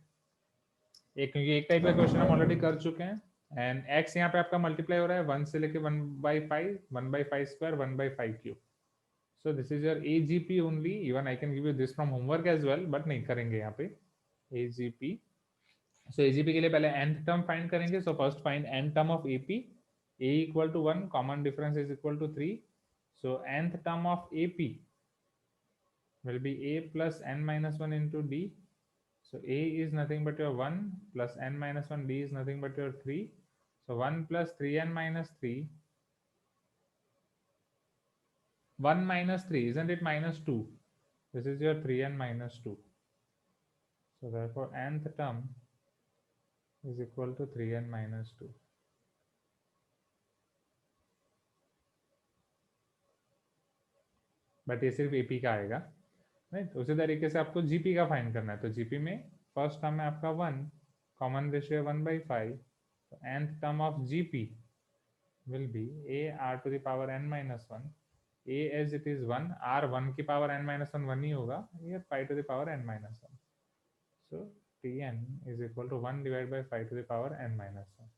एक क्योंकि एक टाइप का क्वेश्चन हम ऑलरेडी कर चुके हैं एंड x यहाँ पे आपका मल्टीप्लाई हो रहा है 1 से लेके 1/5 1/5 square 1/5 cube so this is your AGP only even I can give you this from homework as well but नहीं करेंगे यहाँ पे AGP so AGP के लिए पहले nth टर्म फाइंड करेंगे so first find n term of AP a equal to 1 common difference is equal to 3 so nth term of AP will be a plus n minus 1 into d So A is nothing but your 1 plus n minus 1, B is nothing but your 3. So 1 plus 3n minus 3. 1 minus 3, isn't it minus 2? This is your 3n minus 2. So therefore nth term is equal to 3n minus 2. But ये सिर्फ AP का आएगा, right. उसी तरीके से आपको GP का find करना है। तो जीपी में फर्स्ट टर्म है आपका 1, कॉमन रेशियो 1/5, तो nth term of GP will be a r to the power n minus 1, a as it is 1, r 1 की पावर n minus 1 1 ही होगा, ये 5 to the power n minus 1. So tn is equal to 1 divided by 5 to the power n minus 1.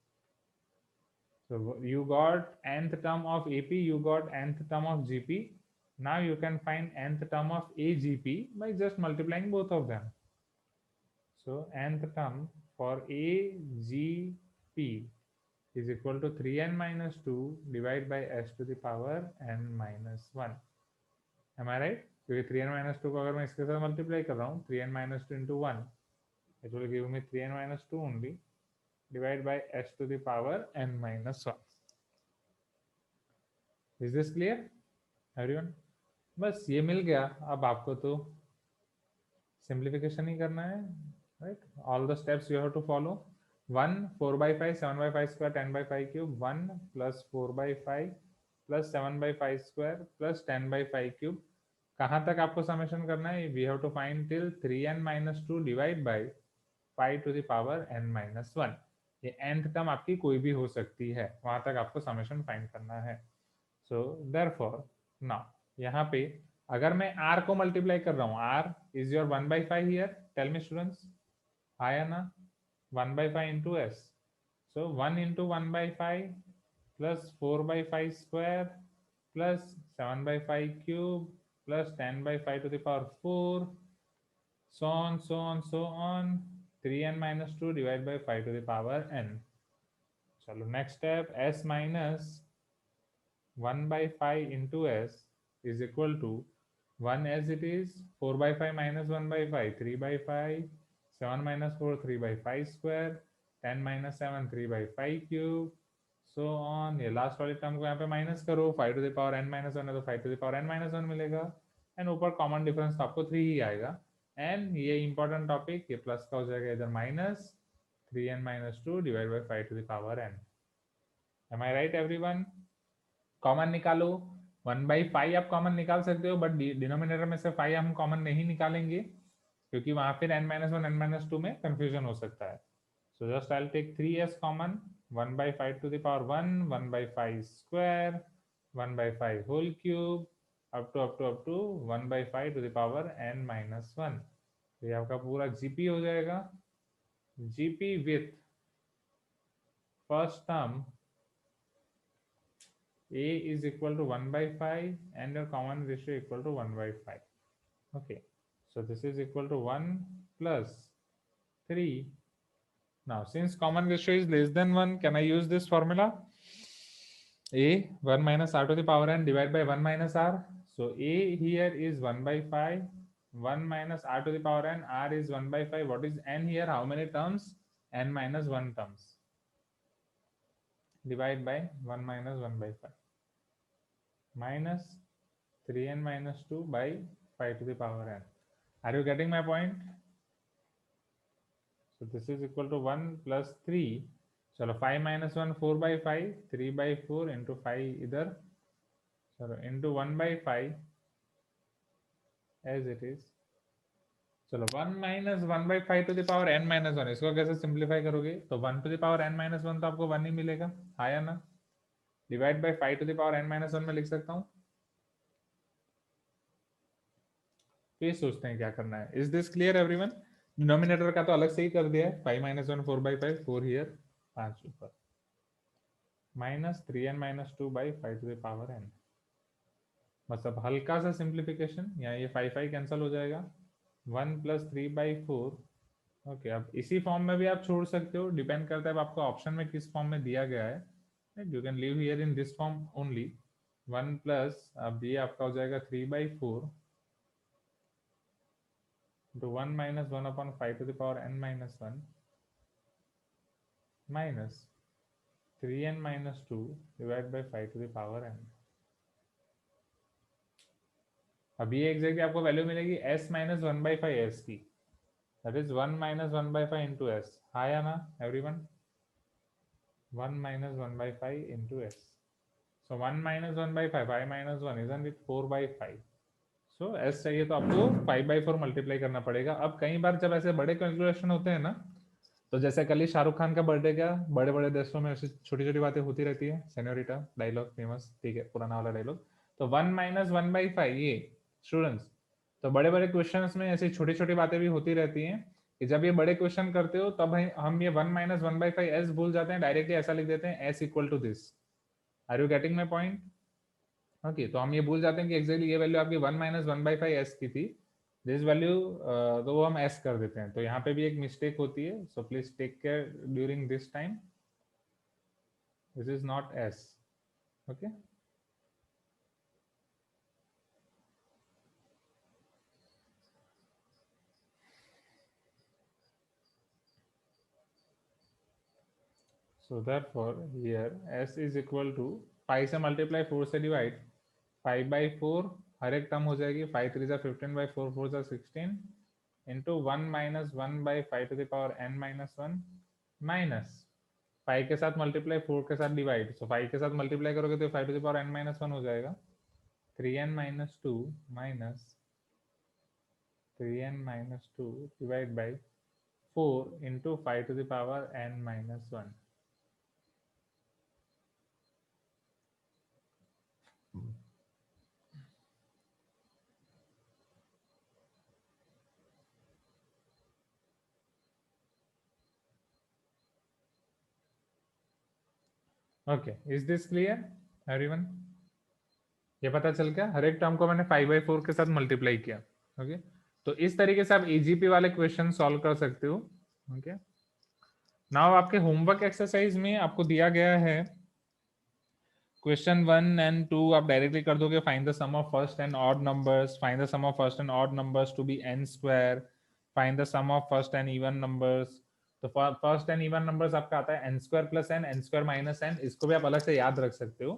So you got nth term of AP, you got nth term of GP. Now you can find nth term of AGP by just multiplying both of them. So nth term for AGP is equal to 3n minus 2 divided by s to the power n minus 1. Am I right? क्योंकि 3n minus 2 को अगर मैं इसके साथ multiply कर रहा हूँ 3n minus 2 into 1, it will give me 3n minus 2 only divided by s to the power n minus 1. Is this clear, everyone? बस ये मिल गया। अब आपको तो सिंप्लीफिकेशन ही करना है, right. All the steps you have to follow. 1 4/5 7/5 square 10/5 cube, 1 plus 4/5 plus 7/5 square plus 10/5 cube. कहाँ तक आपको समेशन करना है? We have to find till 3n minus 2 divide by 5 to the power n minus 1. ये nth term आपकी कोई भी हो सकती है, वहां तक आपको समेशन फाइंड करना है। सो देयरफॉर नाउ यहाँ पे अगर मैं r को मल्टीप्लाई कर रहा हूँ, r is your 1/5 here, tell me students, आया ना? 1/5 into s, so 1 into 1/5 plus 4/5 square plus 7/5 cube plus 10/5 to the power 4, so on so on so on, 3n minus 2 divided by 5 to the power n. चलो next step, s minus 1/5 into s is equal to 1 as it is, 4/5 minus 1/5 3/5, 7 minus 4 3/5 square, 10 minus 7 3/5 cube, so on। ये last वाले term को यहाँ पे minus करो, 5 to the power n minus 1 है तो 5 to the power n minus 1 मिलेगा, and ऊपर कॉमन डिफरेंस तो आपको 3 ही आएगा। एंड ये इंपॉर्टेंट टॉपिक, ये प्लस का हो जाएगा इधर minus 3n minus 2 divided by 5 to the power n. Am I right everyone? Common निकालो, 1/5 आप कॉमन निकाल सकते हो, बट डिनोमिनेटर में से 5 हम कॉमन नहीं निकालेंगे क्योंकि वहां फिर n minus 1 n minus 2 में कंफ्यूजन हो सकता है। So just I will take 3s common, 1/5 to the power 1, 1/5 square, 1/5 whole cube, up to 1/5 to the power n minus 1। ये आपका पूरा GP हो जाएगा। GP with first term a is equal to 1/5 and your common ratio equal to 1/5. Okay, so this is equal to 1 plus 3. Now since common ratio is less than 1, can I use this formula? A 1 minus r to the power n divided by 1 minus r. So a here is 1/5, 1 minus r to the power n, r is 1/5. What is n here? How many terms? n minus 1 terms. Divide by 1 minus 1/5 minus 3n minus 2 by 5 to the power n. Are you getting my point? So this is equal to 1 plus 3. चलो 5 minus 1 4/5, 3/4 into 5 इधर, चलो into 1/5 as it is। चलो 1 minus 1/5 to the power n minus 1, इसको कैसे simplify करोगे? तो 1 to the power n minus 1 तो आपको 1 ही मिलेगा, आया ना? Divide by 5 to the power n minus 1 में लिख सकता हूँ। ये सोचते हैं क्या करना है। Is this clear everyone? Denominator का तो अलग से ही कर दिया है, 5 minus 1 4/5, 4 हियर, 5 ऊपर, minus 3n minus 2 by 5 to the power n। बस अब हल्का सा सिंप्लीफिकेशन, यहाँ ये 5 कैंसिल हो जाएगा, 1 plus 3/4। ओके, अब इसी फॉर्म में भी आप छोड़ सकते हो, डिपेंड करता है आपको ऑप्शन में किस फॉर्म में दिया गया है। You can leave here in this form only. 1 plus, अब ये आपका हो जाएगा 3/4 into 1 minus 1 upon 5 to the power n minus 1 minus 3n minus 2 divided by 5 to the power n. अब ये एग्जैक्टली आपको वैल्यू मिलेगी s minus 1 by 5 s की, that is 1 minus 1 by 5 into s. हाँ या ना everyone? 1 minus 1 by 5 into s. So 1 minus 1 by 5, 5 minus 1 isn't it 4 by 5. So s चाहिए तो आपको 5 by 4 मल्टीप्लाई करना पड़ेगा. अब कई बार जब ऐसे बड़े कैलकुलेशन होते हैं ना, तो जैसे कल ही शाहरुख खान का बर्थडे गया, बड़े बड़े देशों में ऐसी छोटी छोटी बातें होती रहती है. सेन्योरिटा डायलॉग फेमस, ठीक है, पुराना वाला डायलॉग. तो 1 minus 1 by 5 ये स्टूडेंट्स, तो बड़े बड़े क्वेश्चंस में ऐसी छोटी छोटी बातें भी होती रहती हैं कि जब ये बड़े क्वेश्चन करते हो तब हम ये 1 minus 1 by 5 s भूल जाते हैं, डायरेक्टली ऐसा लिख देते हैं s equal to this. Are you getting my point? Okay, तो हम ये भूल जाते हैं कि एक्जैक्टली ये वैल्यू आपकी 1 minus 1 by 5 s की थी, दिस वैल्यू तो वो हम s कर देते हैं. तो यहाँ पे भी एक मिस्टेक होती है, so please take care during this time. This is not s. Okay, so therefore here s is equal to 5 से मल्टीप्लाई 4 से डिवाइड 5 by 4 हर एक टर्म हो जाएगी. 5 3 जा 15 by 4 4 जा 16 into 1 minus 1 by 5 to the power n minus 1 minus 5 के साथ multiply 4 के साथ डिवाइड. सो 5 के साथ मल्टीप्लाई करोगे तो 5 to the power n minus 1 हो जाएगा. 3n minus 2 minus 3n minus 2 divide by 4 into 5 to the power n minus 1. Okay, is this clear everyone? ये पता चल गया, हर एक टर्म को मैंने 5 by 4 के साथ मल्टीप्लाई किया. ओके, तो इस तरीके से आप एजीपी वाले क्वेश्चन सॉल्व कर सकते हो. ओके, नाउ आपके होमवर्क एक्सरसाइज में आपको दिया गया है क्वेश्चन 1 and 2 आप डायरेक्टली कर दोगे. Find the sum of first and odd numbers, find the sum of first and odd numbers to be n square, find the sum of first and even numbers. तो first and even numbers आपका आता है n square plus n square minus n. इसको भी आप अलग से याद रख सकते हो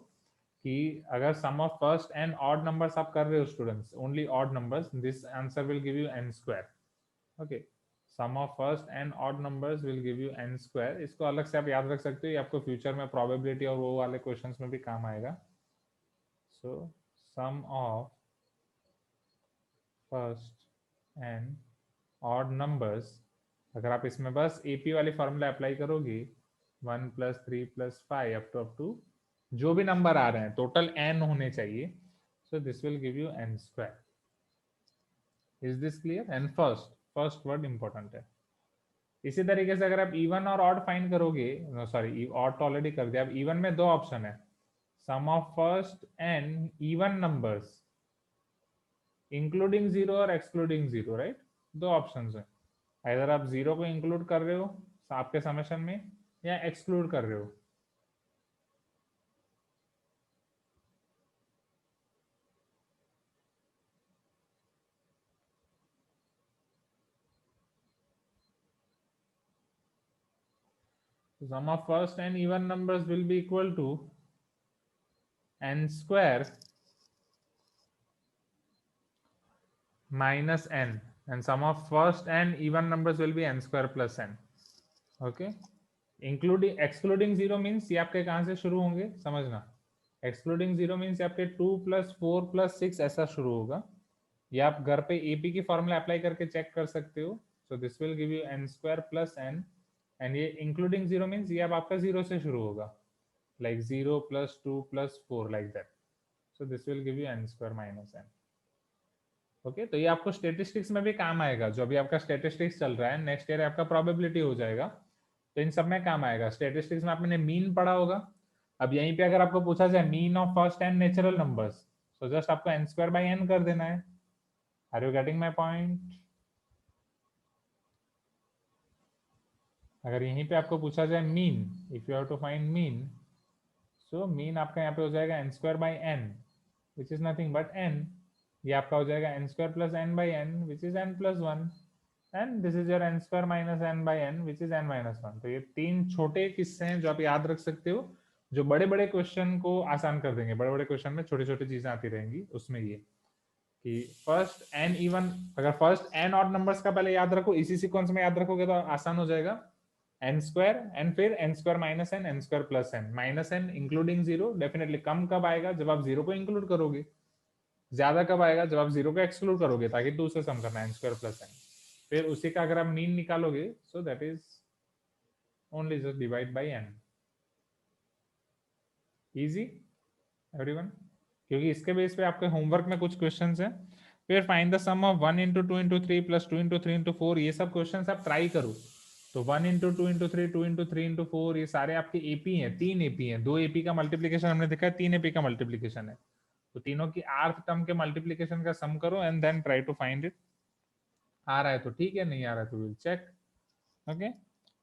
कि अगर sum of first and odd numbers आप कर रहे हो students, only odd numbers, this answer will give you n square. Okay, sum of first and odd numbers will give you n square. इसको अलग से आप याद रख सकते हो, ये आपको फ्यूचर में प्रोबेबिलिटी और वो वाले क्वेश्चंस में भी काम आएगा. So sum of first and odd numbers, अगर आप इसमें बस एपी वाली फॉर्मूला अप्लाई करोगे, 1 + 3 + 5 अप टू जो भी नंबर आ रहे हैं टोटल n होने चाहिए. So this will give you n square. Is this clear? And first word important है. इसी तरीके से अगर आप इवन और ऑड फाइंड करोगे, सॉरी ऑड तो ऑलरेडी कर दिया. अब इवन में दो ऑप्शन है, sum of first and even numbers including 0 और एक्सक्लूडिंग 0, राइट? दो ऑप्शंस है, इधर आप 0 को इंक्लूड कर रहे हो आपके समेशन में या एक्सक्लूड कर रहे हो. Sum of first and even numbers will be equal to n square minus n, and sum of first and even numbers will be n square plus n. Okay, including excluding 0 means ये आपके कहाँ से शुरू होंगे समझना. excluding 0 means आपके 2 + 4 + 6 ऐसा शुरू होगा. ये आप घर पे एपी की फॉर्मूला अप्लाई करके चेक कर सकते हो. So this will give you n square plus n, and ये इंक्लूडिंग 0 मीन्स ये अब आपका 0 से शुरू होगा, like 0 + 2 + 4 like that. So this will give you n square minus n. Okay, तो ये आपको स्टेटिस्टिक्स में भी काम आएगा. जो अभी आपका स्टेटिस्टिक्स चल रहा है, नेक्स्ट ईयर आपका प्रोबेबिलिटी हो जाएगा, तो इन सब में काम आएगा. स्टेटिस्टिक्स में आपने मीन पढ़ा होगा. अब यहीं पे अगर आपको पूछा जाए mean of first n natural numbers, so just आपको n स्क्वायर बाई n कर देना है. Are you getting my point? अगर यहीं पे आपको पूछा जाए mean, if you have to find mean, so mean आपका यहाँ पे हो जाएगा n square by n, which is nothing but n. ये आपका हो जाएगा n square plus n by n, which is n + 1. And this is your n square minus n by n which is n minus 1। तो ये 3 छोटे किस्से हैं जो आप याद रख सकते हो, जो बड़े बड़े क्वेश्चन को आसान कर देंगे। बड़े बड़े क्वेश्चन में छोटी छोटी चीजें आती रहेंगी। उसमें ये कि फर्स्ट n इवन, अगर फर्स्ट n ऑड नंबर्स का पहले याद रखो, इसी सीक्वेंस में याद रखोगे तो आसान हो जाएगा। n स्क्वायर एंड फिर n square minus n square plus n, minus n including zero. Definitely come कब आएगा, जब आप जीरो को इंक्लूड करोगे। ज्यादा कब आएगा, जब आप जीरो को एक्सक्लूड करोगे, ताकि 2 से सम करना है n स्क्वायर प्लस n। फिर उसी का अगर आप मीन निकालोगे, सो that is only just divide by n। Easy everyone, क्योंकि इसके बेस पे आपके होमवर्क में कुछ क्वेश्चंस हैं। फिर find the sum of 1 into 2 into 3 plus 2 into 3 into 4। ये सब क्वेश्चंस आप ट्राई करो। तो 1 इंटू 2 इंटू 3, 2 इंटू 3 इंटू 4, ये सारे आपके एपी हैं। 3 एपी हैं। 2 एपी का मल्टीप्लीकेशन हमने देखा है, 3 एपी का मल्टीप्लीकेशन है। तो तीनों की आर्थ टर्म के मल्टीप्लीकेशन का सम करो and then try to find it. आ रहा है तो ठीक है, नहीं आ रहा है तो will check. Okay,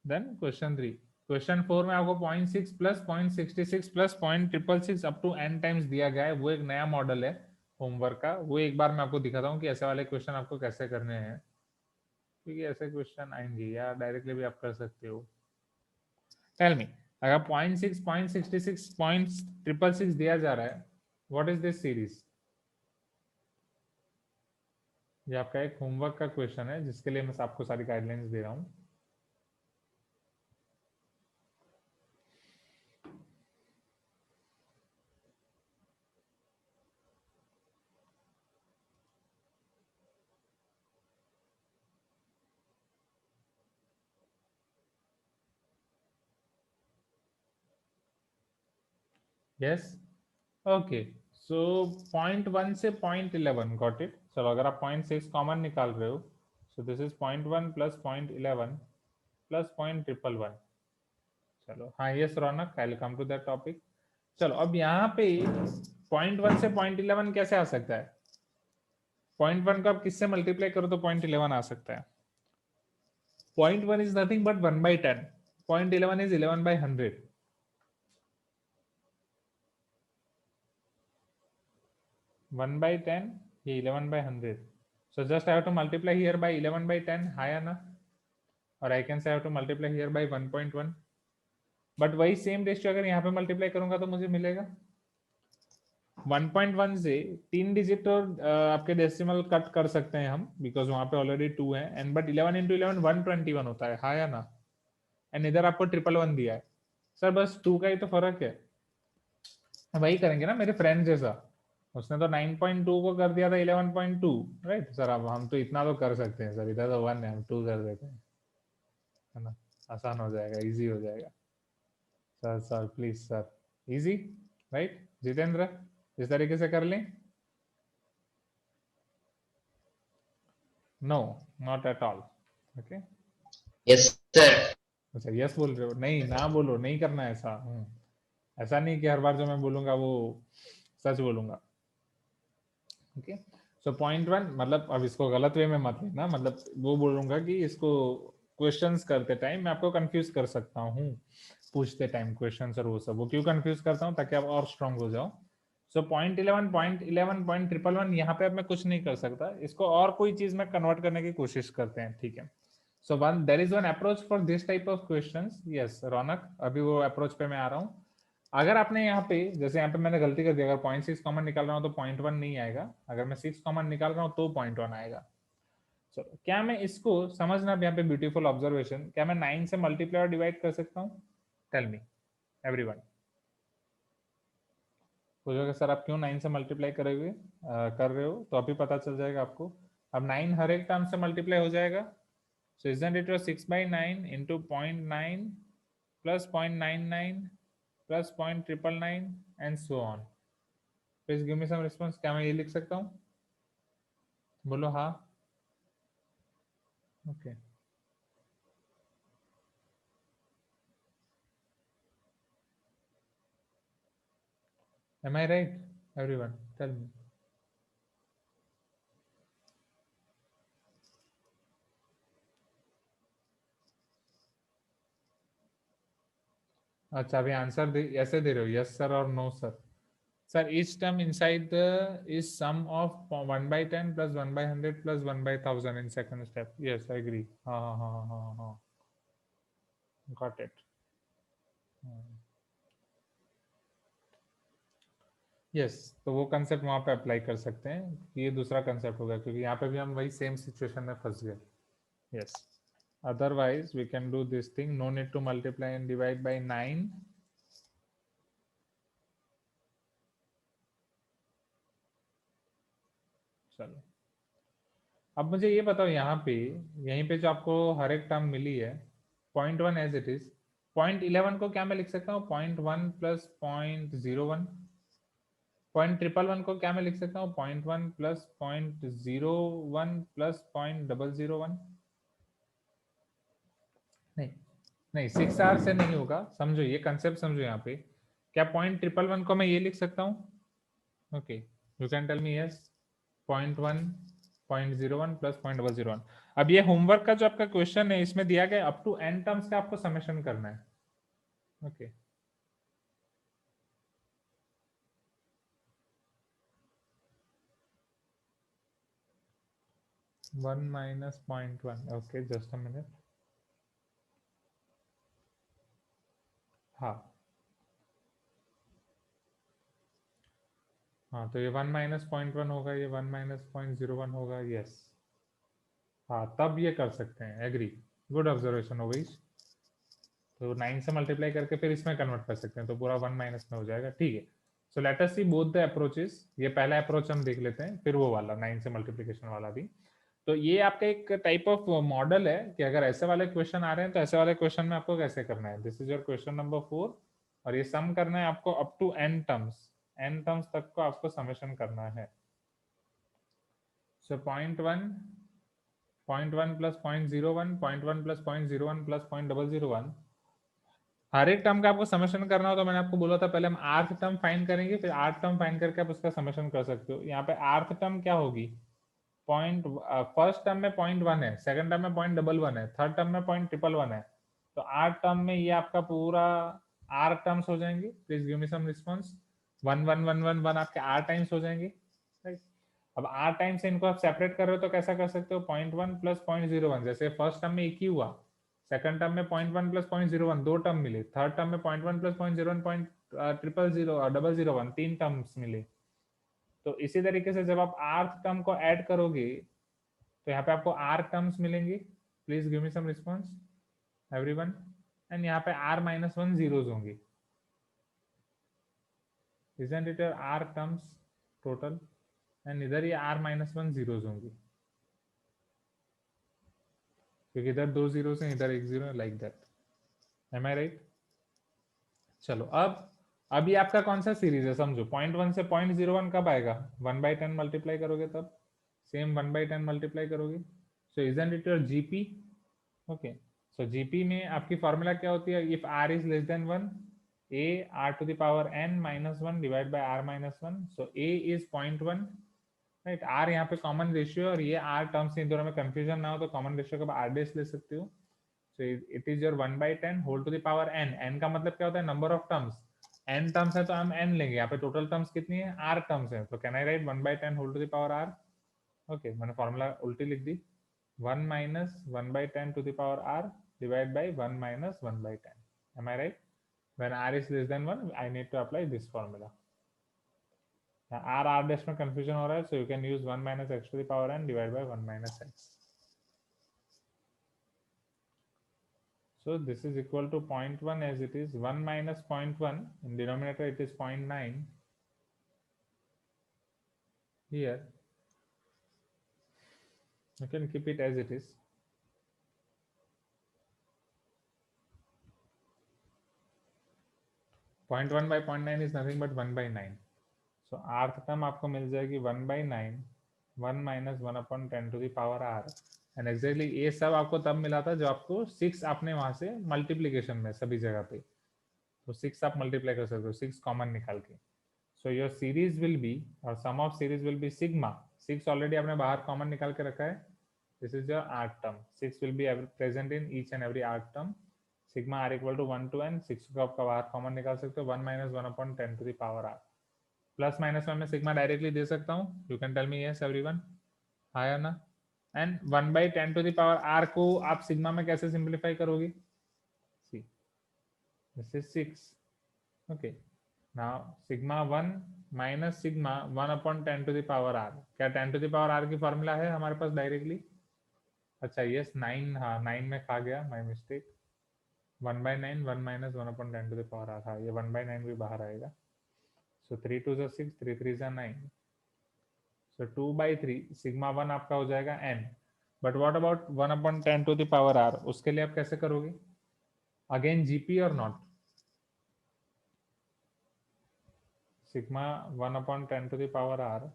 then question 3। Question 4 में आपको 0.6 plus 0.66 plus 0.666 up to n times दिया गया है। वो एक नया मॉडल है होमवर्क का। वो एक बार मैं आपको दिखाता हूँ कि ऐसे वाले क्वेश्चन आपको कैसे करने हैं, क्योंकि ऐसे क्वेश्चन आएंगे या डायरेक्टली भी आप कर सकते हो। टेल मी, अगर 0.6 0.66 0.666 दिया जा रहा है, व्हाट इज दिस सीरीज? ये आपका एक होमवर्क का क्वेश्चन है जिसके लिए मैं आपको सारी गाइडलाइंस दे रहा हूँ। Yes, okay. सो 0.1 से 0.11, गॉट इट। चलो अगर आप 0.6 कॉमन निकाल रहे हो, so this is 0.1 plus 0.11 plus 0.111। चलो हाँ, yes Raunak, I will come to that topic. चलो अब यहाँ पे 0.1 से 0.11 कैसे आ सकता है? 0.1 को आप किससे मल्टीप्लाई करो तो 0.11 आ सकता है? 0.1 इज नथिंग बट 1/10। 0.11 इज 11/100। 1/10, ये 11/100। So just I have to multiply here by 11/10, हाँ या ना? और I can say I have to multiply here by 1.1। But वही सेम रेशियो अगर यहाँ पे मल्टीप्लाई करूंगा तो मुझे मिलेगा 1.1 से 3 डिजिट और आपके डेसिमल कट कर सकते हैं हम, बिकॉज वहां पे ऑलरेडी 2 है। एंड बट 11 इंटू 11 121 होता है, हाँ या ना? एंड इधर आपको 111 दिया है। सर बस 2 का ही तो फर्क है। वही करेंगे ना मेरे फ्रेंड जैसा, उसने तो 9.2 को कर दिया था 11.2, राइट सर? अब हम तो इतना तो कर सकते हैं सर, इधर तो 1 है, हम 2 कर देते हैं, है ना? आसान हो जाएगा, इजी हो जाएगा। Sir sir please sir, easy, right Jitendra? इस तरीके से कर लें? No, not at all. Okay, yes sir. अच्छा यस बोल रहे हो? नहीं ना बोलो, नहीं करना है ऐसा। ऐसा नहीं कि हर बार जो मैं बोलूंगा वो सच बोलूंगा। ओके, सो 0.1 मतलब, अब इसको गलत वे में मत लेना, मतलब वो बोलूंगा कि इसको क्वेश्चंस करते टाइम मैं आपको कंफ्यूज कर सकता हूँ, पूछते टाइम क्वेश्चंस और वो सब। वो क्यों कंफ्यूज करता हूँ? ताकि आप और स्ट्रांग हो जाओ। सो 0.11 0.11 0.111 यहाँ पे अब मैं कुछ नहीं कर सकता, इसको और कोई चीज में कन्वर्ट करने की कोशिश करते हैं, ठीक है? So one, there is one approach for this type of questions. Yes Raunak, अभी वो अप्रोच पे मैं आ रहा हूँ। अगर आपने यहाँ पे, जैसे यहाँ पे मैंने गलती कर दी, अगर 0.6 कॉमन निकाल रहा हूँ तो 0.1 नहीं आएगा, अगर मैं 6 कॉमन निकाल रहा हूँ तो 0.1 आएगा। चलो, क्या मैं इसको समझना यहाँ पे ब्यूटीफुल ऑब्जर्वेशन, क्या मैं 9 से मल्टीप्लाई और डिवाइड कर सकता हूँ? Tell me everyone. पूछोगे सर आप क्यों 9 से मल्टीप्लाई करोगे कर रहे हो, तो अभी पता चल जाएगा आपको। अब 9 हर एक टर्म से मल्टीप्लाई हो जाएगा। सो isn't it 6/9 into 0.9 plus 0.99 plus 0.999 and so on? Please give me some response. क्या मैं ये लिख सकता हूँ? बोलो हाँ। Okay, am I right everyone? Tell me. अच्छा, अभी आंसर ऐसे दे रहे हो, यस सर और no sir? Sir, each term inside the is sum of 1 by 10 plus 1 by 100 plus 1 by 1000 in second step. Yes, I agree. Got it. Yes तो वो concept वहां पे अप्लाई कर सकते हैं. ये दूसरा कंसेप्ट होगा क्योंकि यहाँ पे भी हम वही सेम सिचुएशन में फंस गए. Yes otherwise we can do this thing. No need to multiply and divide by 9. चलो अब मुझे ये बताओ यहाँ पे यहीं पे जो आपको हर एक टर्म मिली है 0.1 एज इट इज 0.11 को क्या मैं लिख सकता हूँ 0.1 प्लस 0.01. 0.111 को क्या मैं लिख सकता हूँ 0.1 प्लस 0.01 प्लस 0.001. नहीं नहीं 6R से नहीं होगा. समझो ये कंसेप्ट समझो यहाँ पे क्या 0.111 को मैं ये लिख सकता हूँ. Okay you can tell me yes 0.1 0.01 plus 0.001. अब ये होमवर्क का जो आपका क्वेश्चन है इसमें दिया गया अप टू n टर्म्स का आपको समेशन करना है. Okay one minus 0.1. Okay just a minute. हाँ हाँ तो ये 1 माइनस 0.1 होगा ये 1 माइनस 0.01 होगा. यस हाँ तब ये कर सकते हैं. एग्री. गुड ऑब्जर्वेशन हो गई. तो 9 से मल्टीप्लाई करके फिर इसमें कन्वर्ट कर सकते हैं तो पूरा 1 माइनस में हो जाएगा. ठीक है. So let us see both the approaches. ये पहला अप्रोच हम देख लेते हैं फिर वो वाला 9 से मल्टीप्लिकेशन वाला भी. तो ये आपका एक टाइप ऑफ मॉडल है कि अगर ऐसे वाले क्वेश्चन आ रहे हैं तो ऐसे वाले क्वेश्चन में आपको कैसे करना है. This is your question number 4 और ये सम करना है आपको up to n terms. n terms तक को आपको समेशन करना है. सो 0.1 प्लस 0.01 0.1 प्लस 0.01 प्लस 0.001 हर एक टर्म का आपको समेशन करना हो तो मैंने आपको बोला था पहले हम आर्थ टर्म फाइंड करेंगे फिर आर्थ टर्म फाइंड करके आप उसका समेशन कर सकते हो. यहाँ पे आर्थ टर्म क्या होगी फर्स्ट टर्म में 0.1 है सेकंड टर्म में 0.11 है थर्ड टर्म में 0.111 है. तो आर टर्म में ये आपका पूरा आर टर्म्स हो जाएंगे. Please give me some response. 1 आपके आर टाइम्स हो जाएंगे. राइट. अब आर टाइम्स से इनको आप सेपरेट कर रहे हो तो कैसा कर सकते हो 0.1 प्लस 0.01. जैसे फर्स्ट टर्म में एक ही हुआ सेकंड टर्म में 0.1 प्लस 0.01 दो टर्म मिले. थर्ड टर्म में 0.1 प्लस 0.01 0.000 तीन टर्म्स मिले. तो इसी तरीके से जब आप आर्थ टर्म को ऐड करोगे तो यहाँ पे आपको आर टर्म्स मिलेंगे. Please give me some response everyone. And यहाँ पे r माइनस 1 जीरोस होंगे. Isn't it your r terms total? And इधर ये r माइनस 1 जीरोस होंगे क्योंकि इधर दो जीरोस हैं इधर एक zero like that. Am I right. चलो अब ये आपका कौन सा सीरीज है समझो. 0.1 से 0.01 कब आएगा 1/10 मल्टीप्लाई करोगे तब. सेम 1/10 मल्टीप्लाई करोगे. सो isn't it your GP. Okay so GP में आपकी फॉर्मूला क्या होती है. If r is less than 1 a r to the power n minus 1 divided by r minus 1. so a is 0.1 right. r यहाँ पे common ratio और ये r terms in दोनों में कंफ्यूजन ना हो तो कॉमन रेशियो का r डेस ले सकते हो. So it is your 1/10 whole to the power n. n का मतलब क्या होता है number of terms. n terms है तो हम n लेंगे. यहाँ पे टोटल टर्म्स कितनी है r टर्म्स है तो can I write 1/10 whole to the power r. Okay मैंने फॉर्मूला उल्टी लिख दी. 1 minus 1/10 to the power r divide by 1 minus 1/10. am I right? When r is less than 1 I need to apply this formula. r dash में confusion हो रहा है so you can use 1 minus x to the power n divided by 1 minus x. So this is equal to 0.1 as it is. 1 minus 0.1 in denominator it is 0.9. Here you can keep it as it is. Point 1 by 0.9 is nothing but 1/9. So rth term आपको मिल जाएगी 1/9 1 minus 1/10 to the power r. And exactly ये सब आपको तब मिला था जो आपको 6 आपने वहां से मल्टीप्लीकेशन में सभी जगह पे तो 6 आप मल्टीप्लाई कर सकते हो 6 कॉमन निकाल के. So your series will be और sum of series will be sigma. 6 already आपने बाहर कॉमन निकाल के रखा है. This is your r term. 6 will be present in each and every r term. Sigma r equal to 1 to n. 6 को आपका बाहर कॉमन निकाल सकते हो 1 minus 1/10 to the power r. Plus minus one में सिग्मा डायरेक्टली दे सकता हूँ, you can tell me yes everyone, हाँ या ना। And 1/10 to the power r को आप सिग्मा में कैसे सिंप्लीफाई करोगे, see this is 6, okay. Now sigma 1 minus sigma 1/10 to the power r, क्या 10 टू द पावर r की फॉर्मूला है हमारे पास डायरेक्टली, अच्छा यस 9, हाँ 9 में खा गया, my mistake, 1/9 1 minus 1/10 to the power r, हाँ ये 1/9 भी बाहर आएगा, सो 3 2 6 3 3 9, सो 2/3 सिग्मा 1 आपका हो जाएगा n, but what about 1/10 to the power r, उसके लिए आप कैसे करोगे, अगेन जीपी और not, sigma 1/10 to the power r,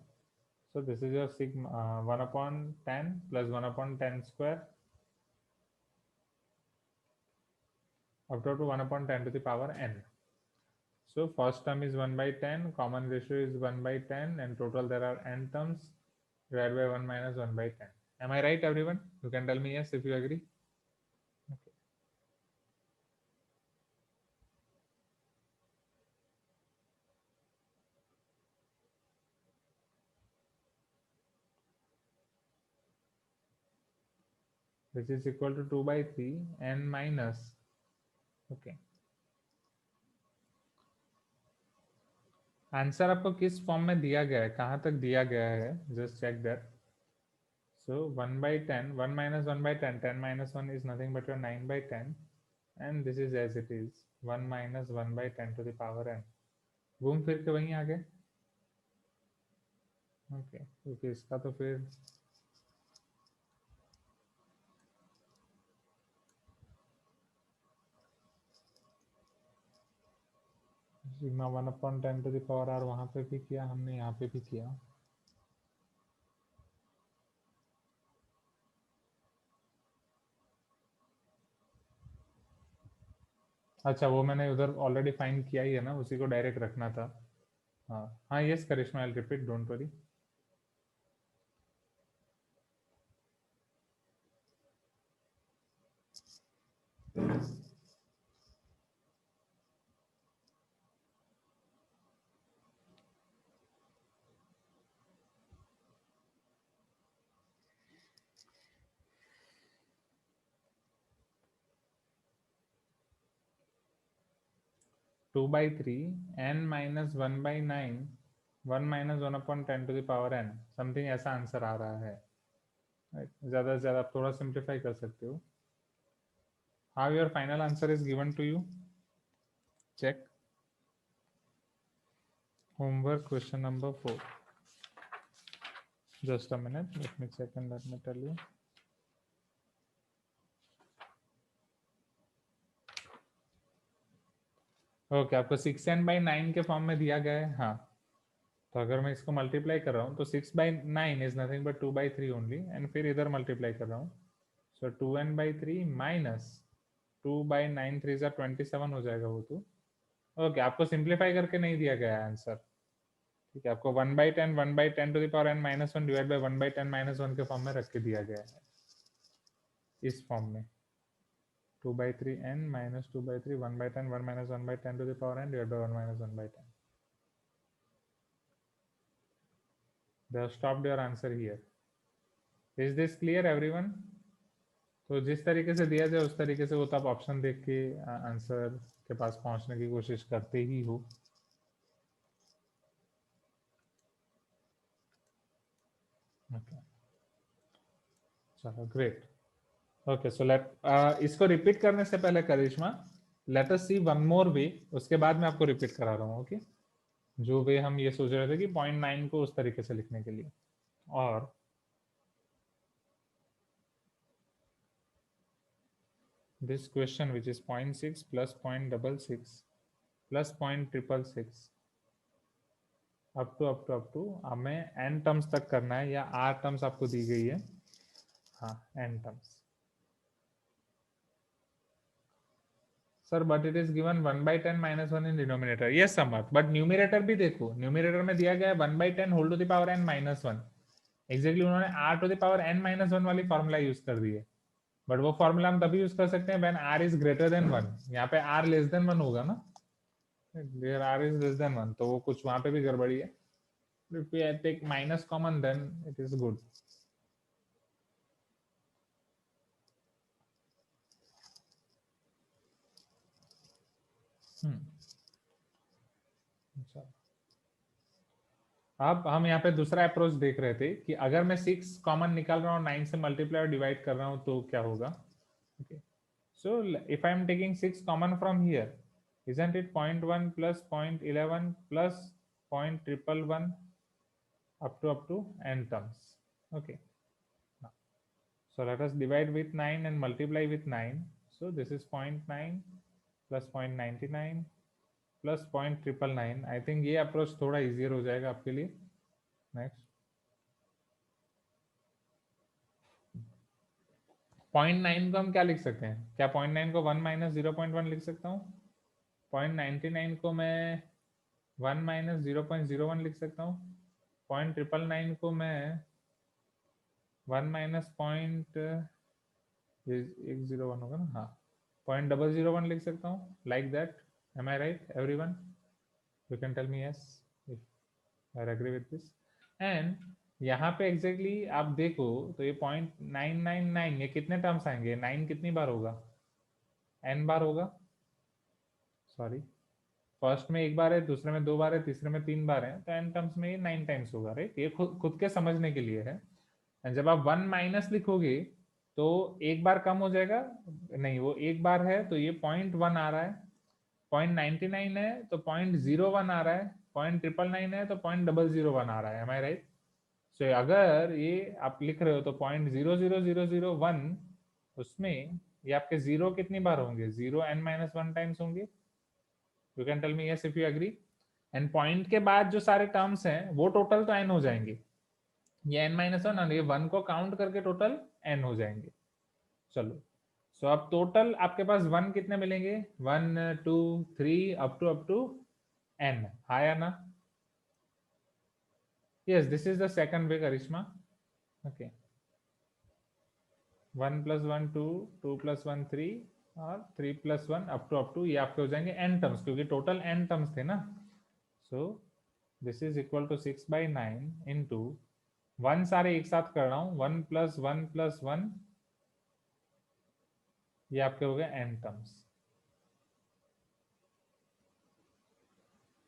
so this is your sigma 1/10 plus 1/10 square up to 1/10 to the power n. So first term is 1/10, common ratio is 1/10, and total there are n terms, divided by 1 minus 1/10. Am I right everyone? You can tell me yes if you agree. Okay. Which is equal to 2/3 n minus, okay, answer आपको किस form में दिया गया है, कहाँ तक दिया गया है, just check that. So 1/10, 1 minus 1/10, 10 minus 1 is nothing but your 9/10, and this is as it is 1 minus 1/10 to the power n, घूम फिर के वहीं आ गए, ओके, क्योंकि इसका तो फिर sigma 1/10 to the power r वहां पे भी किया हमने, यहाँ पे भी किया, अच्छा वो मैंने उधर ऑलरेडी फाइंड किया ही है ना, उसी को डायरेक्ट रखना था, हाँ हाँ yes Karishma, I repeat, don't worry. Two by three n minus 1/9 1 minus 1/10 to the power n, something ऐसा आंसर आ रहा है, ज्यादा से ज्यादा आप थोड़ा सिंप्लीफाई कर सकते हो। How your final answer is given to you, check homework question number 4, just a minute, let me check and let me tell you. Okay आपको 6n/9 के फॉर्म में दिया गया है, हाँ, तो अगर मैं इसको मल्टीप्लाई कर रहा हूँ तो 6/9 is nothing but 2/3 only, and फिर इधर मल्टीप्लाई कर रहा हूँ, सो 2n/3 माइनस 2/9 3 जा 27 हो जाएगा वो तो, ओके आपको सिंप्लीफाई करके नहीं दिया गया है आंसर, ठीक है, आपको 1/10 to the power n minus 1 divide by 1/10 minus 1 के फॉर्म में रख के दिया गया है, इस फॉर्म में 2/3 n minus 2/3 1/10 1 minus 1/10 to the power n divided by 1 minus 1/10. They have stopped your answer here. Is this clear everyone? तो जिस तरीके से दिया जाए उस तरीके से वो तो आप ऑप्शन देख के आंसर के पास पहुंचने की कोशिश करते ही हो। Okay. चलो ग्रेट, ओके सो लेट इसको रिपीट करने से पहले करिश्मा लेट अस सी वन मोर वे, उसके बाद मैं आपको रिपीट करा रहा हूँ, ओके जो वे हम ये सोच रहे थे कि 0.9 को उस तरीके से लिखने के लिए, और this question which is 0.6 plus 0.66 plus 0.666 up to हमें n टर्म्स तक करना है, या r टर्म्स आपको दी गई है, हाँ n terms sir, but it is given 1/10 minus 1 in denominator, yes Samarth, but numerator भी देखो, न्यूमिनेटर में दिया गया है 1/10 whole to the power n minus 1, exactly उन्होंने r to the power n minus 1 वाली फॉर्मूला यूज कर दी है, बट वो फॉर्मूला हम तभी यूज कर सकते हैं when r is greater than 1, यहाँ पे r लेस देन 1 होगा ना, there are is less than 1, तो वो कुछ वहां पे भी गड़बड़ी है. If we take minus common, then it is good. अच्छा. अब हम यहाँ पे दूसरा अप्रोच देख रहे थे कि अगर मैं 6 कॉमन निकाल रहा हूँ 9 से मल्टीप्लाई और डिवाइड कर रहा हूँ तो क्या होगा. Okay, so if I am taking 6 common from here, isn't it 0.1 plus 0.11 plus 0.111 up to n terms. Okay, so let us divide with 9 and multiply with 9. So this is 0.9 plus 0.99 plus 0.999. I think ये approach थोड़ा easier हो जाएगा आपके लिए. Next 0.9 को हम क्या लिख सकते हैं? क्या 0.9 को 1 माइनस 0.1 लिख सकता हूँ? 0.99 को मैं 1 माइनस 0.01 लिख सकता हूँ. 0.999 को मैं 1 माइनस 0.101 होगा ना. हाँ, 0.001 लिख सकता हूँ. Like that. Am I right, everyone? You can tell me yes if I agree with this. And यहाँ पे एग्जैक्टली आप देखो तो ये 0.999 ये कितने टर्म्स आएंगे? 9 कितनी बार होगा? n बार होगा. सॉरी, फर्स्ट में एक बार है, दूसरे में 2 बार है, तीसरे में 3 बार है, तो n टर्म्स में ये 9 टाइम्स होगा. राइट, ये खुद के समझने के लिए है. एंड जब आप 1 माइनस लिखोगे तो एक बार कम हो जाएगा. नहीं, वो एक बार है तो ये 0.1 आ रहा है. 0.99 है तो 0.01 आ रहा है. 0.999 है तो 0.001 आ रहा है. Am I right? So अगर ये आप लिख रहे हो तो 0.00001 उसमें ये आपके जीरो कितनी बार होंगे? 0 n-1 टाइम्स होंगे. You can tell me yes if you agree. And point के बाद जो सारे टर्म्स हैं वो टोटल तो n हो जाएंगे. ये n-1 और ये 1 को काउंट करके टोटल n हो जाएंगे. चलो, सो अब टोटल आपके पास 1 कितने मिलेंगे? 1 2 3 अप टू n. हाँ या ना? Yes, this is the second way, Karishma. Okay. 1 plus 1 2, 2 plus 1 3 और 3 plus 1 अप टू ये आपके हो जाएंगे n टर्म्स, क्योंकि टोटल n टर्म्स थे ना. So this is equal to 6/9 into 1 सारे एक साथ कर रहा हूँ. 1 plus 1 plus 1 ये आपके हो गए n टर्म्स.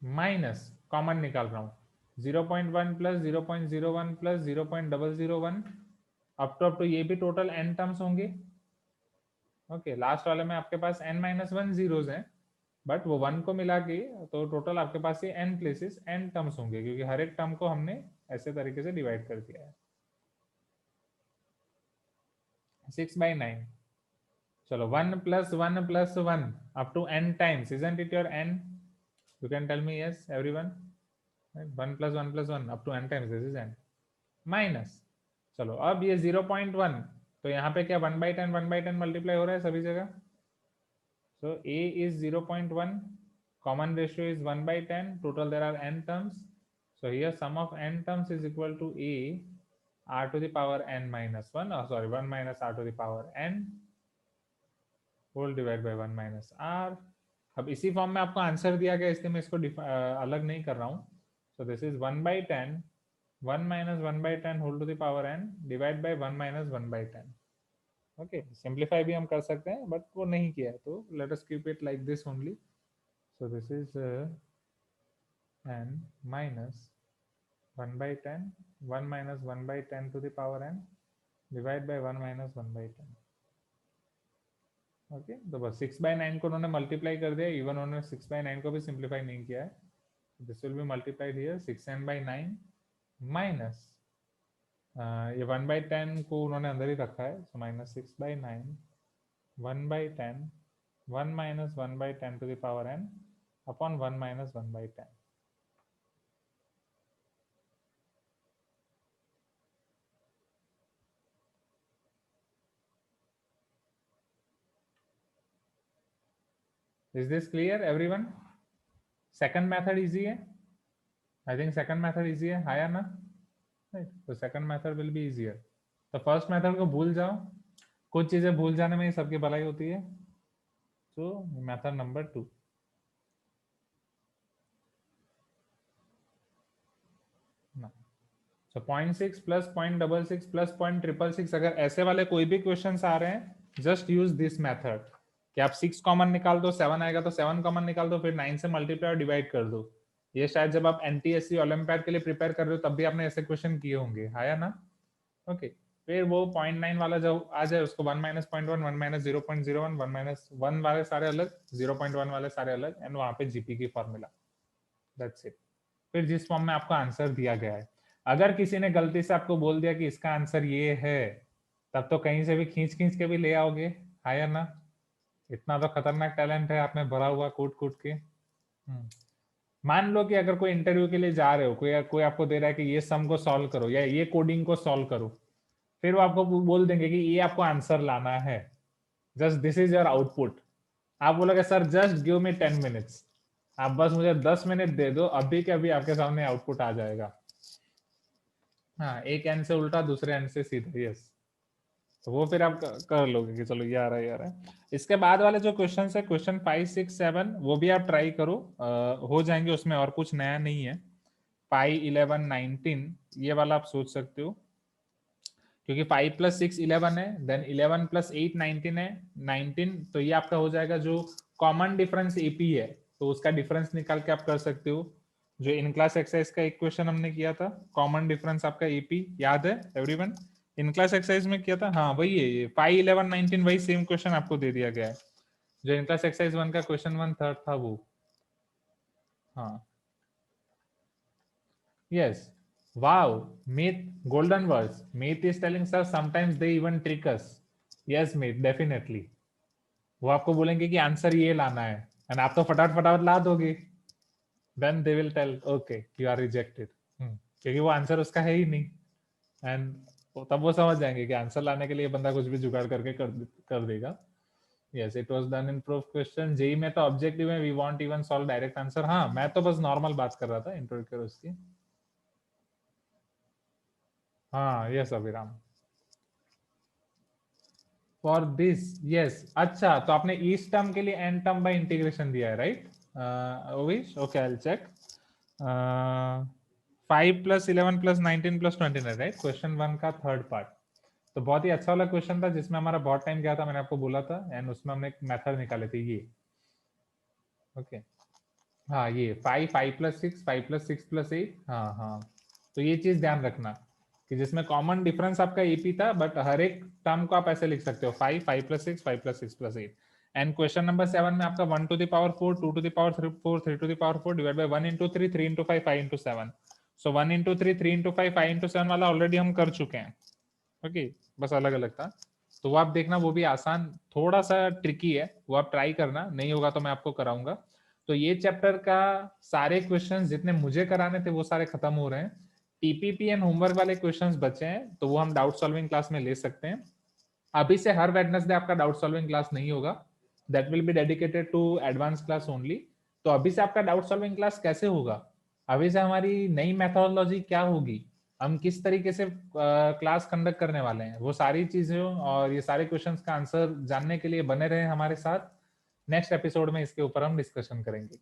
माइनस कॉमन निकाल रहा हूँ. 0.1 plus 0.01 plus 0.001 अप टू ये भी टोटल n टर्म्स होंगे. ओके, लास्ट वाले में आपके पास n-1 जीरोस हैं, बट वो 1 को मिला के तो टोटल आपके पास ये n प्लेसेस n टर्म्स होंगे, क्योंकि हर एक टर्म को हमने ऐसे तरीके से डिवाइड कर दिया है. 6/9. चलो, 1 plus 1 plus 1 up to n times. Isn't it your n? You can tell me yes, everyone. 1 plus 1 plus 1 up to n times. This is n. Minus. चलो, अब ये 0.1 तो यहाँ पे क्या 1/10 मल्टीप्लाई हो रहा है सभी जगह. So a is 0.1. Common ratio is 1/10. Total there are n terms. So here sum of n terms is equal to a r to the power n-1. Oh, sorry, 1 minus r to the power n whole divided by 1 minus r. अब इसी form में आपको answer दिया गया, इसलिए मैं इसको अलग नहीं कर रहा हूँ. So this is 1/10 1 minus 1/10 whole to the power n divide by 1 minus 1/10. Okay, simplify भी हम कर सकते हैं, बट वो नहीं किया है, तो let us keep it like this only. So this is n minus 1/10 1 minus 1/10 to the power n divide by 1 minus 1/10. Okay, तो बस 6/9 को उन्होंने मल्टीप्लाई कर दिया. इवन उन्होंने 6/9 को भी सिंप्लीफाई नहीं किया है. This will B multiplied here 6n/9 minus ये 1/10 को उन्होंने अंदर ही रखा है. So minus 6/9 1/10 1 minus 1/10 to the power n upon 1 minus 1/10. Is this clear, everyone? Second method easy है. I think second method easy है. हाँ या ना? Right. So second method will be easier. तो first method को भूल जाओ. कुछ चीजें भूल जाने में ही सबकी भलाई होती है. So method number 2. सो 0.6 प्लस 0.66 प्लस 0.666, अगर ऐसे वाले कोई भी क्वेश्चंस आ रहे हैं जस्ट यूज दिस मेथड कि आप 6 कॉमन निकाल दो, 7 आएगा तो 7 कॉमन निकाल दो, फिर 9 से मल्टीप्लाई और डिवाइड कर दो। ये शायद जब आप एनटीएससी ओलंपियाड के लिए प्रिपेयर कर रहे हो तब भी आपने ऐसे क्वेश्चन किए होंगे, आया ना? ओके, फिर वो 0.9 वाला जब आ जाए उसको 1 माइनस 0.1, 1 माइनस 0.01, 1 माइनस 1 वाले सारे अलग, 0.1 वाले सारे अलग, एंड वहां पे जीपी की फॉर्मूला, दैट्स इट। फिर जिस फॉर्म में आपका आंसर दिया गया है, अगर किसी ने गलती से आपको बोल दिया कि इसका आंसर ये है, तब तो कहीं से भी खींच खींच के भी ले आओगे, है या ना? इतना तो खतरनाक टैलेंट है आप में भरा हुआ कूट कूट के। मान लो कि अगर कोई इंटरव्यू के लिए जा रहे हो, कोई आपको दे रहा है कि ये सम को सॉल्व करो या ये कोडिंग को सॉल्व करो, फिर वो आपको बोल देंगे कि ये आपको आंसर लाना है, just this is your output. आप बोलोगे sir just give me 10 minutes, आप बस मुझे 10 मिनट दे दो, अभी के अभी आपके सामने आउटपुट आ जाएगा। हाँ, एक एंड से उल्टा दूसरे एंड से सीधा, यस। तो वो फिर आप कर लोगे कि चलो ये आ रहा है, ये आ रहा है। इसके बाद वाले जो क्वेश्चन है, क्वेश्चन 5, 6, 7, वो भी आप ट्राई करो, हो जाएंगे, उसमें और कुछ नया नहीं है। पाई 11, 19 ये वाला आप सोच सकते हो, क्योंकि 5 प्लस 6 11 है, देन 11 प्लस 8 19 है, 19, तो ये आपका हो जाएगा जो कॉमन डिफरेंस एपी है, तो उसका डिफरेंस निकाल के आप कर सकते हो। जो इन क्लास एक्सरसाइज का एक क्वेश्चन हमने किया था, कॉमन डिफरेंस आपका एपी याद है एवरीवन? इन क्लास एक्सरसाइज में किया था, हाँ वही है ये 5 11 19, वही सेम क्वेश्चन आपको दे दिया गया है जो इन क्लास एक्सरसाइज 1 का क्वेश्चन 1/3 था वो। हाँ, yes, wow, Meet, golden words. Meet is telling sir sometimes they even trick us. Yes, Meet, definitely. वो आपको बोलेंगे कि आंसर ये लाना है, एंड आप तो फटाफट फटाफट ला दोगे, then they will tell okay you are rejected, क्योंकि वो आंसर उसका है ही नहीं, एंड तब वो समझ जाएंगे कि आंसर लाने के लिए बंदा कुछ भी जुगाड़ करके कर देगा। Yes, it was done in proof question. JEE में तो ऑब्जेक्टिव में we want even solve direct answer. हाँ, मैं तो बस नॉर्मल बात कर रहा था, इंट्रोड्यूस उसकी। हाँ, yes Abhiram, for this, yes. अच्छा, तो आपने ईच टर्म के लिए एन टर्म बाय इंटीग्रेशन दिया है, right? Owish, okay, I will check. 5 plus 11 plus 19 plus 29, right? Question 1 का थर्ड पार्ट। तो बहुत ही अच्छा वाला क्वेश्चन था जिसमें हमारा बहुत टाइम गया था, मैंने आपको बोला था, एंड उसमें हमने एक मेथड निकाले थे ये। ओके, हाँ, ये 5 प्लस 6, 5 प्लस 6 प्लस 8, हाँ हाँ, तो ये चीज ध्यान रखना कि जिसमें कॉमन डिफरेंस आपका एपी था, बट हर एक टर्म को आप ऐसे लिख सकते हो 5, 5 plus 6, 5 plus 6 plus 8। And question number 7 में आपका 1 to the power 4, 2 to the power 4, 3 to the power 4 divide by 1 into 3, 3 into 5, 5 into 7। सो 1 into 3, 3 into 5, 5 into 7 वाला ऑलरेडी हम कर चुके हैं। ओके, बस अलग अलग था, तो वो आप देखना, वो भी आसान, थोड़ा सा ट्रिकी है, वो आप ट्राई करना, नहीं होगा तो मैं आपको कराऊंगा। तो ये चैप्टर का सारे क्वेश्चंस जितने मुझे कराने थे वो सारे खत्म हो रहे हैं। टीपीपी एंड होमवर्क वाले क्वेश्चंस बचे हैं, तो वो हम डाउट सॉल्विंग क्लास में ले सकते हैं। अभी से हर वेडनेसडे आपका डाउट सॉल्विंग क्लास नहीं होगा, that will be dedicated to advance class only. तो अभी से आपका डाउट सॉल्विंग क्लास कैसे होगा, अभी से हमारी नई मेथोडोलॉजी क्या होगी, हम किस तरीके से क्लास कंडक्ट करने वाले हैं, वो सारी चीजें और ये सारे क्वेश्चंस का आंसर जानने के लिए बने रहे हमारे साथ। नेक्स्ट एपिसोड में इसके ऊपर हम डिस्कशन करेंगे,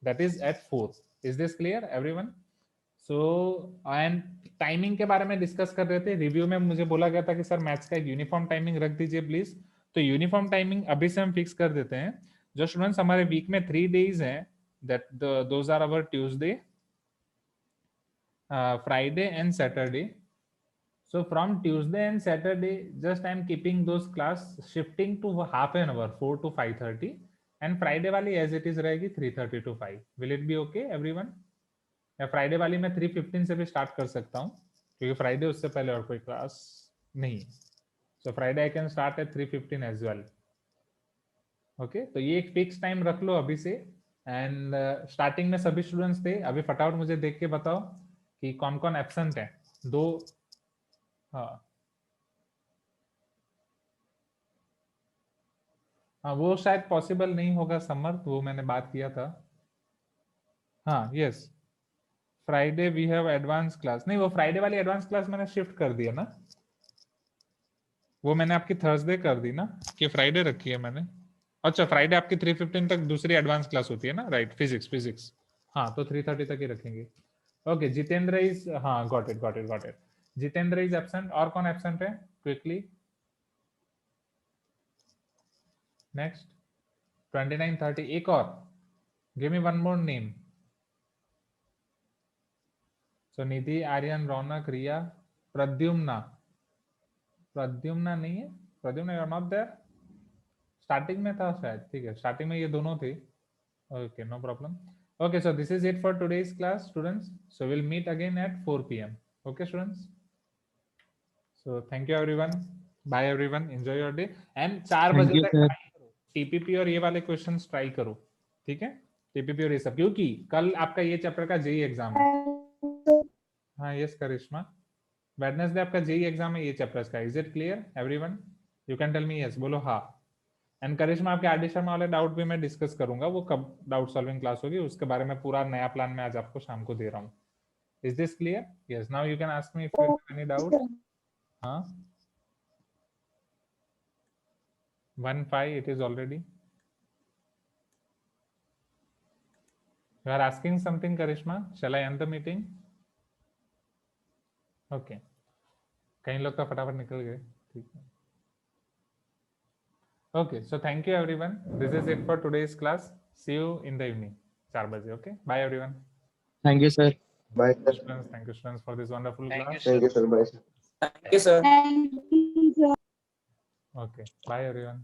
that is at 4। Is this clear everyone? So and timing के बारे में डिस्कस कर रहे थे, रिव्यू में मुझे बोला गया था कि सर मैथ्स का एक यूनिफॉर्म टाइमिंग रख दीजिए प्लीज, तो यूनिफॉर्म टाइमिंग अभी से हम फिक्स कर देते हैं। जो स्टूडेंट्स हमारे वीक में 3 days हैं, that those are our Tuesday, Friday and Saturday. So from Tuesday and Saturday, just I am keeping those class shifting to half an hour, 4 to 5:30, and Friday वाली as it is रहेगी 3:30 to 5. Will it be okay everyone? या Friday वाली मैं 3:15 से भी start कर सकता हूँ, क्योंकि Friday उससे पहले और कोई क्लास नहीं। So Friday I can start at 3:15 as well. Okay, तो ये एक फिक्स टाइम रख लो अभी से। एंड स्टार्टिंग में सभी स्टूडेंट्स थे, अभी फटाफट मुझे देख के बताओ कि कौन कौन एब्सेंट है। 2, हाँ हाँ, वो शायद पॉसिबल नहीं होगा समर्थ, वो मैंने बात किया था। हाँ, yes, Friday we have advance class, नहीं वो फ्राइडे वाली एडवांस क्लास मैंने शिफ्ट कर दिया ना, वो मैंने आपकी थर्सडे कर दी ना, कि फ्राइडे रखी है मैंने। अच्छा, फ्राइडे आपकी 3:15 तक दूसरी एडवांस क्लास होती है ना, राइट? फिजिक्स, हाँ, तो 3:30 तक ही रखेंगे। Okay, Jitendra is got it. Jitendra is absent. और कौन absent है? Quickly. Next. 29, 30. एक और. Give me one more name. So Nidhi, Aryan, Ronak, Riya, Pradyumna. Pradyumna नहीं है. Pradyumna you are not there. Starting में था शायद. ठीक है, स्टार्टिंग में ये दोनों थे. Okay, no problem. Okay, so this is it for today's class, students. So we'll meet again at 4 p.m. Okay, students. So thank you everyone. Bye everyone. Enjoy your day. And 4 Thank बजे you, तक sir. try करो. TPP और ये वाले questions try करो. ठीक है, TPP और ये सब, क्योंकि कल आपका ये चैप्टर का जेई एग्जाम है. हाँ, यस करिश्मा. वेडनेसडे आपका जेई एग्जाम है ये चैप्टर्स का. Is it clear everyone? You can tell me yes. बोलो हाँ. एंड करिश्मा, आपके आरडी शर्मा वाले डाउट भी मैं डिस्कस करूंगा. वो कब डाउट सॉल्विंग क्लास होगी उसके बारे में पूरा नया प्लान मैं आज आपको शाम को दे रहा हूँ. Is this clear? Yes. Now you can ask me if you have any doubt. हाँ, 1-5 it is already. You are asking something, Karishma. Shall I end the meeting? Okay. कई लोग तो फटाफट निकल गए. ठीक है. Okay, so thank you everyone. This is it for today's class. See you in the evening. 4 बजे. Okay. Bye everyone. Thank you, sir. Bye, sir. Students, thank you students for this wonderful Thank you, class. Thank you, sir. Bye, sir. Thank you, sir. Okay. Bye everyone.